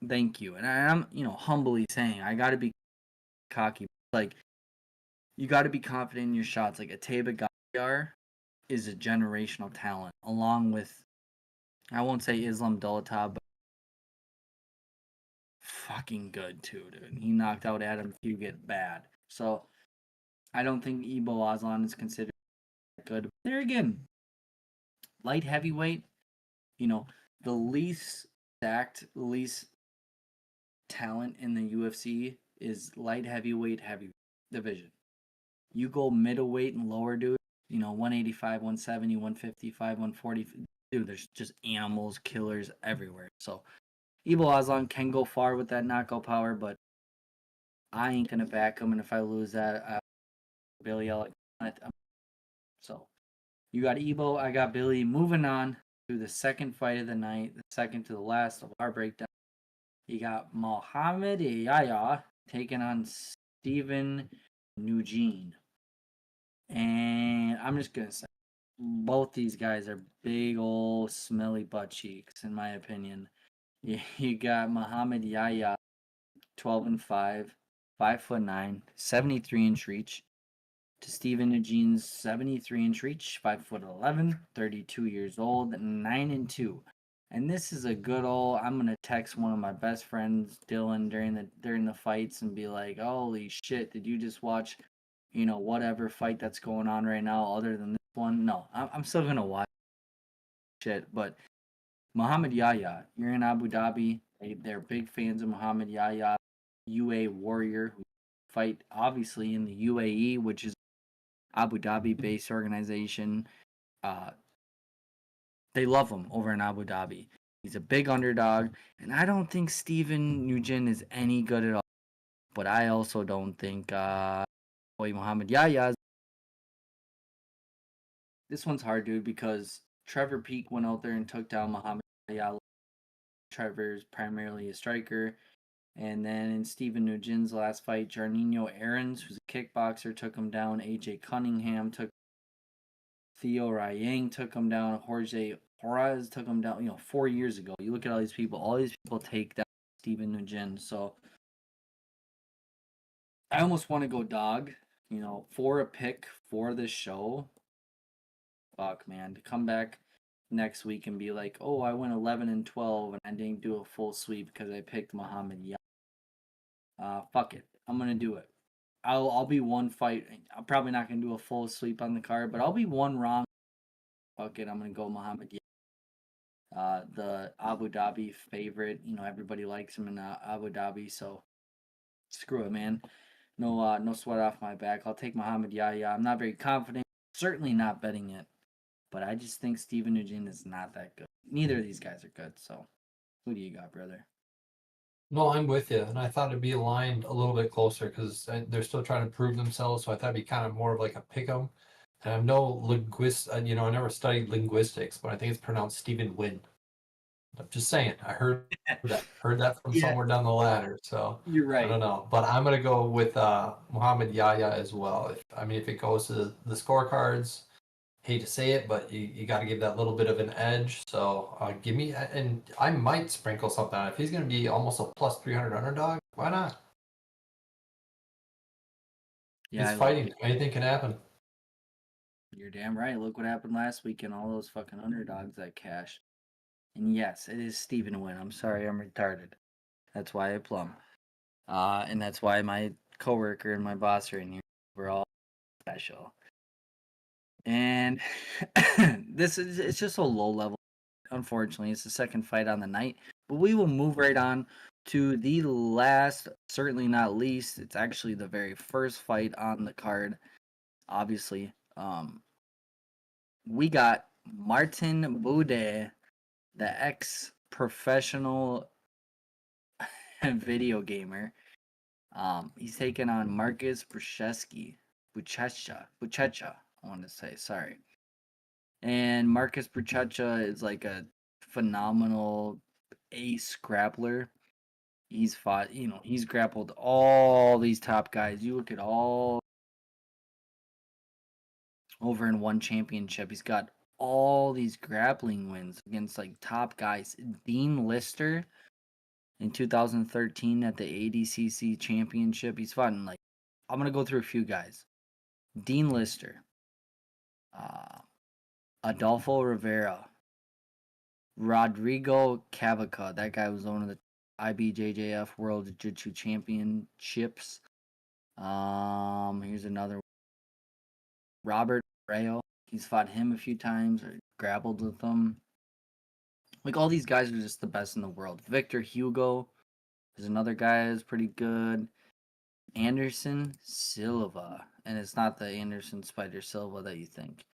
it. thank you. And I'm, humbly saying I got to be cocky. Like, you got to be confident in your shots. Like, Ateba Gatiar is a generational talent, along with, I won't say Islam Dolatab, but fucking good too, dude. He knocked out Adam Fugit bad. So I don't think Ebo Aslan is considered good. There again, light heavyweight, you know, the least stacked, least talent in the UFC is light heavyweight heavy division. You go middleweight and lower, dude, 185, 170, 155, 140. Dude, there's just animals, killers everywhere. So Ebo Aslan can go far with that knockout power, but I ain't gonna back him. And if I lose that, Billy Elliott. So you got Ebo, I got Billy. Moving on to the second fight of the night, the second to the last of our breakdown. You got Mohamed Yahya taking on Steven Nguyen. And I'm just gonna say both these guys are big old smelly butt cheeks, in my opinion. You got Mohamed Yahya, 12-5, 5'9", 73-inch reach. To Steven Nguyen's 73-inch reach, 5'11", 32 years old, 9-2. And this is a good old. I'm gonna text one of my best friends, Dylan, during the fights and be like, "Holy shit! Did you just watch, whatever fight that's going on right now other than this one?" No, I'm still gonna watch shit. But Muhammad Yahya, you're in Abu Dhabi. They're big fans of Muhammad Yahya, UA warrior who fight obviously in the UAE, which is Abu Dhabi based organization. Uh, they love him over in Abu Dhabi. He's a big underdog, and I don't think Steven Nguyen is any good at all. But I also don't think boy Muhammad Yahya. This one's hard, dude, because Trevor Peak went out there and took down Muhammad Yahya. Trevor's primarily a striker, And then in Stephen Nguyen's last fight, Jarninho Aarons, who's a kickboxer, took him down. AJ Cunningham took Theo Rayang took him down. Jorge Horaz took him down, 4 years ago. You look at all these people take down Stephen Nguyen. So I almost want to go dog, for a pick for this show. Fuck, man. To come back next week and be like, oh, I went 11-12 and I didn't do a full sweep because I picked Muhammad Yahya. Fuck it. I'm going to do it. I'll be one fight. I'm probably not going to do a full sweep on the card, but I'll be one wrong. Fuck it. I'm going to go Muhammad Yahya. The Abu Dhabi favorite. Everybody likes him in Abu Dhabi, so screw it, man. No sweat off my back. I'll take Muhammad Yahya. I'm not very confident. Certainly not betting it. But I just think Stephen Nguyen is not that good. Neither of these guys are good. So, who do you got, brother? No, I'm with you, and I thought it'd be aligned a little bit closer because they're still trying to prove themselves. So I thought it'd be kind of more of like a pick 'em. And I'm no linguist, I never studied linguistics, but I think it's pronounced Stephen Wynn. I'm just saying, I heard that from Yeah. somewhere down the ladder. So You're right. I don't know, but I'm gonna go with Muhammad Yahya as well. If it goes to the scorecards, hate to say it, but you got to give that little bit of an edge. So give me, and I might sprinkle something on. If he's going to be almost a plus 300 underdog, why not? Yeah, He's fighting. Anything can happen. You're damn right. Look what happened last weekend. All those fucking underdogs that cashed. And yes, it is Stephen Nguyen. I'm sorry, I'm retarded. That's why I plumb. And that's why my coworker and my boss are in here. We're all special. And it's just a low level. Unfortunately, it's the second fight on the night. But we will move right on to the last, certainly not least. It's actually the very first fight on the card. Obviously, we got Martin Buday, the ex-professional video gamer. He's taking on Marcus Buchecha, I want to say, sorry. And Marcus Buchecha is like a phenomenal ace grappler. He's fought, he's grappled all these top guys. You look at all over in one championship. He's got all these grappling wins against like top guys. Dean Lister in 2013 at the ADCC championship. He's fought in I'm gonna go through a few guys. Dean Lister, Adolfo Rivera, Rodrigo Cavaca. That guy was one of the IBJJF World Jiu-Jitsu Championships. Here's another one. Robert Barriault. He's fought him a few times or grappled with him. Like all these guys are just the best in the world. Victor Hugo is another guy that's pretty good. Anderson Silva, and it's not the Anderson Spider Silva that you think.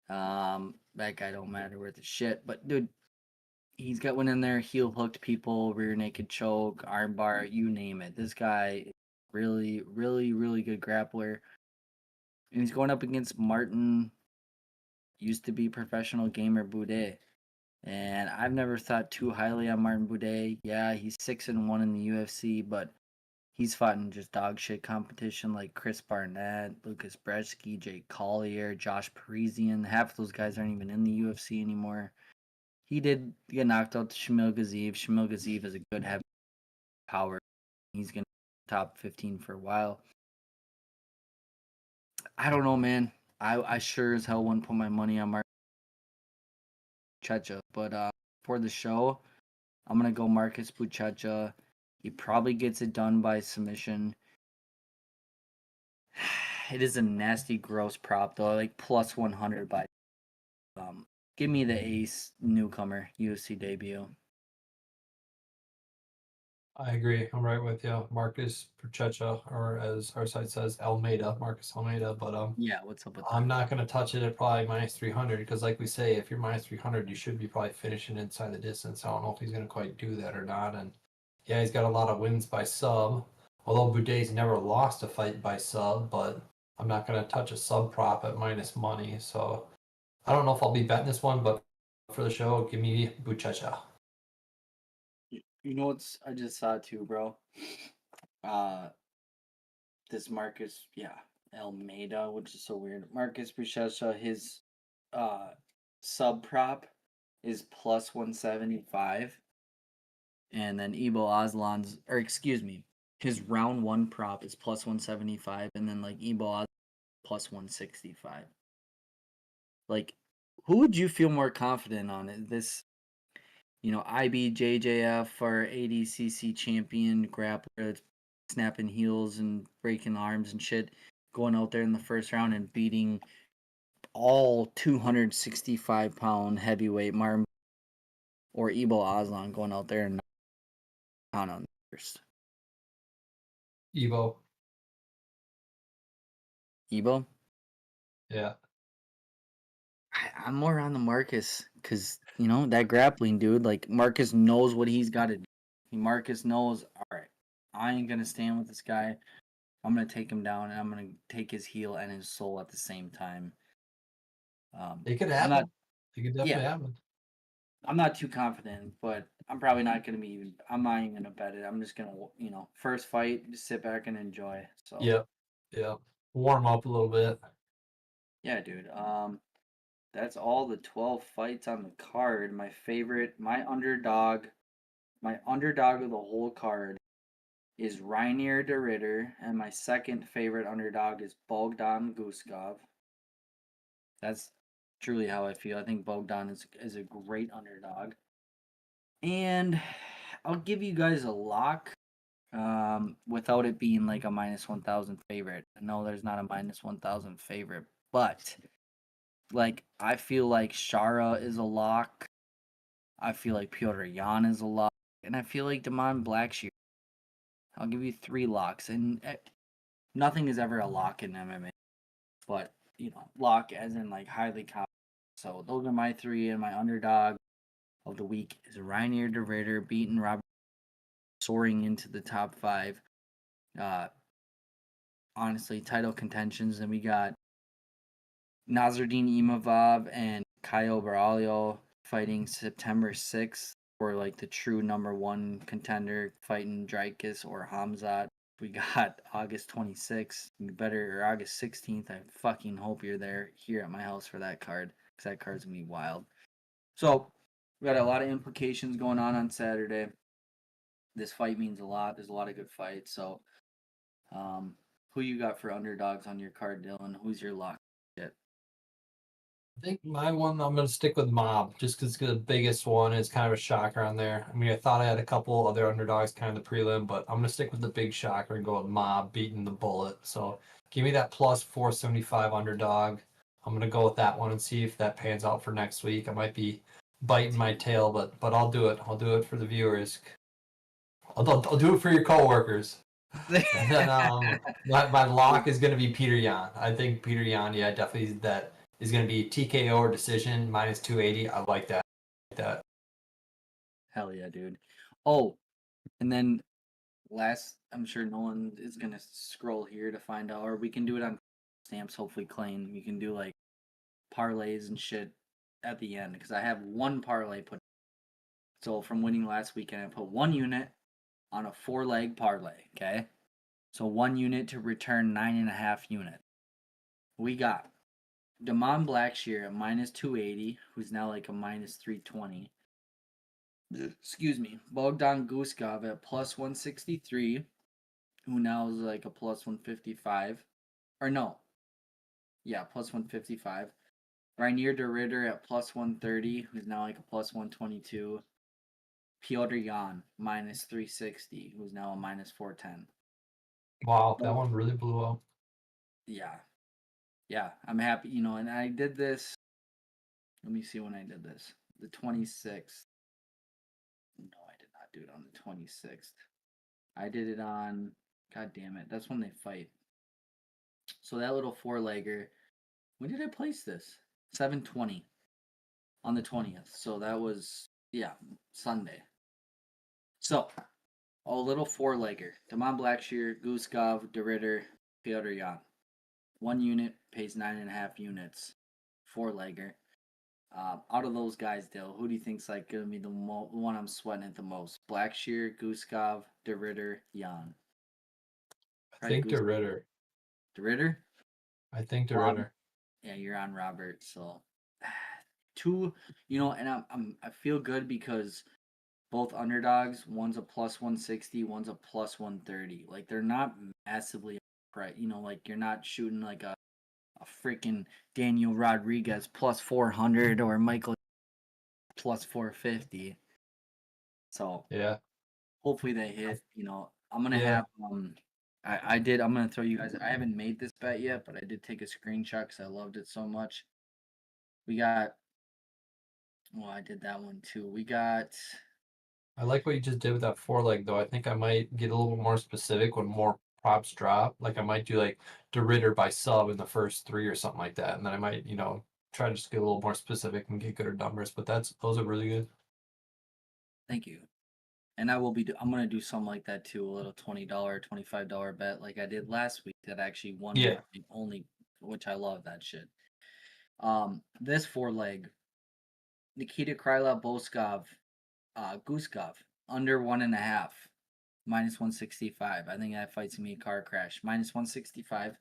That guy don't matter worth a shit. But dude, he's got one in there. Heel hooked people, rear naked choke, armbar, you name it. This guy, really, really, really good grappler. And he's going up against Martin, used to be professional gamer Buday. And I've never thought too highly on Martin Buday. Yeah, he's 6-1 in the UFC, but he's fought in just dog shit competition like Chris Barnett, Lucas Brzeski, Jake Collier, Josh Parisian. Half of those guys aren't even in the UFC anymore. He did get knocked out to Shamil Gaziev. Shamil Gaziev is a good heavy power. He's going to be top 15 for a while. I don't know, man. I sure as hell wouldn't put my money on Mark Buchecha. But for the show, I'm going to go Marcus Buchecha. He probably gets it done by submission. It is a nasty, gross prop, though. Like plus 100 by. Give me the ace newcomer UFC debut. I agree. I'm right with you. Marcus Buchecha, or as our site says, Marcus Almeida. But Yeah, what's up with that? I'm not going to touch it at probably minus 300 because, like we say, if you're minus 300, you should be probably finishing inside the distance. I don't know if he's going to quite do that or not. And yeah, he's got a lot of wins by sub. Although Buday's never lost a fight by sub, but I'm not going to touch a sub prop at minus money. So I don't know if I'll be betting this one, but for the show, give me Buchecha. You know what's I just saw too, bro. This Marcus, Almeida, which is so weird. Marcus Buchecha, his sub prop is plus 175. And then Aslan's, or excuse me, his round one prop is plus 175, and then like Aslan plus 165. Like, who would you feel more confident on it? This, IBJJF or ADCC champion grappler that's snapping heels and breaking arms and shit, going out there in the first round and beating all 265-pound heavyweight Martin, or Aslan going out there and knocking on the first. Evo. Yeah. I'm more on the Marcus because, that grappling dude, like Marcus knows what he's got to do. Marcus knows, all right, I ain't going to stand with this guy. I'm going to take him down and I'm going to take his heel and his soul at the same time. It could happen. It could definitely happen. I'm not too confident, but I'm probably not going to be I'm not even going to bet it. I'm just going to, first fight, just sit back and enjoy. So Yeah. Warm up a little bit. Yeah, dude. That's all the 12 fights on the card. My underdog of the whole card is Reiner De Ridder, and my second favorite underdog is Bogdan Guskov. That's truly how I feel. I think Bogdan is a great underdog. And I'll give you guys a lock without it being like a minus 1,000 favorite. No, there's not a minus 1,000 favorite, but like I feel like Shara is a lock. I feel like Piotr Yan is a lock. And I feel like Damon Blackshear. I'll give you 3 locks. And nothing is ever a lock in MMA. But, lock as in like highly confident. So those are my 3. And my underdog of the week is Reiner De Ridder beating Robert, soaring into the top 5. Honestly, title contentions. And we got Nasruddin Imavov and Caio Baralho fighting September 6th for like the true number 1 contender, fighting Dricus or Hamzat. We got August 26th, or August 16th. I fucking hope you're there here at my house for that card, because that card's gonna be wild. So we got a lot of implications going on Saturday. This fight means a lot. There's a lot of good fights. So who you got for underdogs on your card, Dylan? Who's your lock? I think my one, I'm going to stick with Mob, just because it's the biggest one. It's kind of a shocker on there. I mean, I thought I had a couple other underdogs kind of the prelim, but I'm going to stick with the big shocker and go with Mob beating the Bullet. So give me that plus 475 underdog. I'm going to go with that one and see if that pans out for next week. I might be biting my tail, but I'll do it. I'll do it for the viewers. I'll do it for your coworkers. And then my lock is going to be Peter Yan. I think Peter Yan, definitely that is going to be TKO or decision, minus 280. I like that. Hell yeah, dude. Oh, and then I'm sure no one is going to scroll here to find out, or we can do it on stamps, hopefully clean. You can do like parlays and shit at the end, because I have one parlay put. So from winning last weekend, I put 1 unit on a 4-leg parlay, okay? So 1 unit to return 9.5 units. We got Damon Blackshear at minus 280, who's now like a minus 320. Excuse me. Bogdan Guskov at plus 163, who now is like a plus 155. Or no. Yeah, plus 155. Reiner De Ridder at plus 130, who's now like a plus 122. Piotr Yan, minus 360, who's now a minus 410. Wow, that one really blew up. Yeah, I'm happy, and I did this. Let me see when I did this. The 26th. No, I did not do it on the 26th. I did it on, god damn it, that's when they fight. So that little 4-legger, when did I place this? 7:20 on the 20th. So that was, Sunday. So, a little 4-legger. Damon Blackshear, Guskov, De Ridder, Piotr Yan. 1 unit pays 9.5 units. 4-legger. Out of those guys, Dale, who do you think's like gonna be the one I'm sweating at the most? Blackshear, Guskov, De Ridder, Jan. I think De Ridder. De Ridder? I think De Well, Ridder. yeah, you're on Robert. So two, and I feel good because both underdogs. One's a plus 160, one's a plus 130. Like they're not massively right. Like you're not shooting like a freaking Daniel Rodriguez plus 400 or Michael plus 450. So Yeah. hopefully they hit. I'm gonna Yeah. have I'm gonna throw you guys. I haven't made this bet yet, but I did take a screenshot because I loved it so much. We got. Well, I did that one too. We got. I like what you just did with that foreleg, though. I think I might get a little bit more specific when more props drop. Like I might do like De Ridder by sub in the first 3 or something like that, and then I might, try to just get a little more specific and get gooder numbers. But those are really good. Thank you. And I'm gonna do something like that too. A little $20, $25 bet like I did last week that actually won me Yeah. only, which I love that shit. This four-leg Nikita Krylov Guskov under 1.5 minus 165. I think that fight's gonna be a car crash. Minus 165.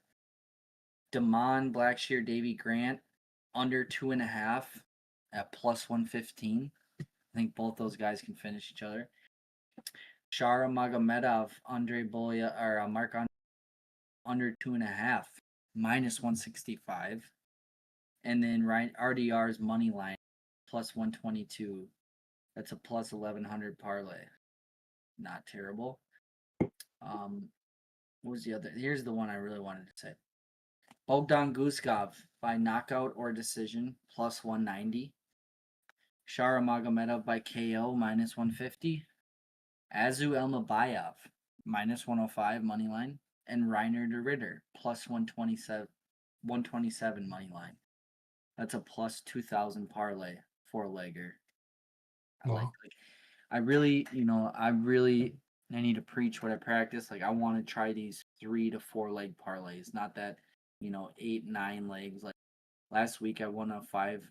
Damon Blackshear Davy Grant under 2.5 at plus 115. I think both those guys can finish each other. Shara Magomedov, Andre Boya, or Mark under 2.5 minus 165. And then RDR's money line plus 122. That's a plus 1100 parlay. Not terrible. What was the other? Here's the one I really wanted to say. Bogdan Guskov by knockout or decision plus 190. Shara Magomedov by KO minus 150. Azu Almabayev minus 105 money line. And Reiner De Ridder plus 127 money line. That's a plus 2,000 parlay four-legger. I really I need to preach what I practice. Like I want to try these 3 to 4 leg parlays, not that 8, 9 legs. Like last week I won a 5-legger,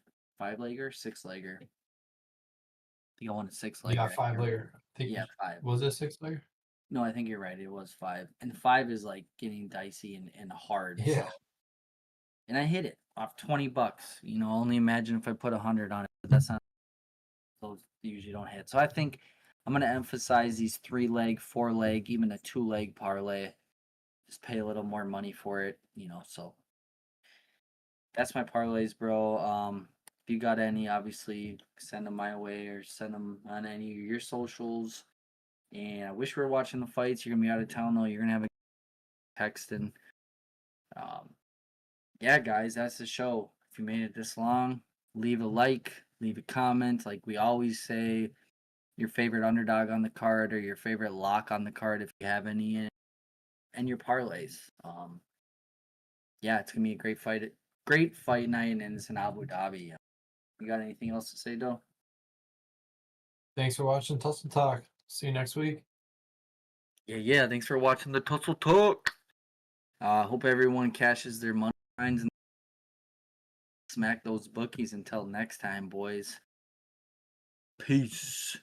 6-legger. I think I won a 6-legger. Yeah, 5-legger. Yeah, 5. Was it 6-legger? No, I think you're right. It was 5, and 5 is like getting dicey and hard. Yeah. So. And I hit it off $20. Only imagine if I put 100 on it. But that's not. Those usually don't hit. So I think I'm going to emphasize these 3-leg, 4-leg, even a 2-leg parlay. Just pay a little more money for it, so that's my parlays, bro. If you got any, obviously send them my way or send them on any of your socials. And I wish we were watching the fights. You're going to be out of town, though. You're going to have a text. And yeah, guys, that's the show. If you made it this long, leave a like, leave a comment. Like we always say, your favorite underdog on the card or your favorite lock on the card if you have any, and your parlays. Yeah, it's gonna be a great fight night, and it's in Abu Dhabi. You got anything else to say, Doe? Thanks for watching Tussle Talk. See you next week. Yeah. Thanks for watching the Tussle Talk. Hope everyone cashes their money lines and smack those bookies. Until next time, boys. Peace.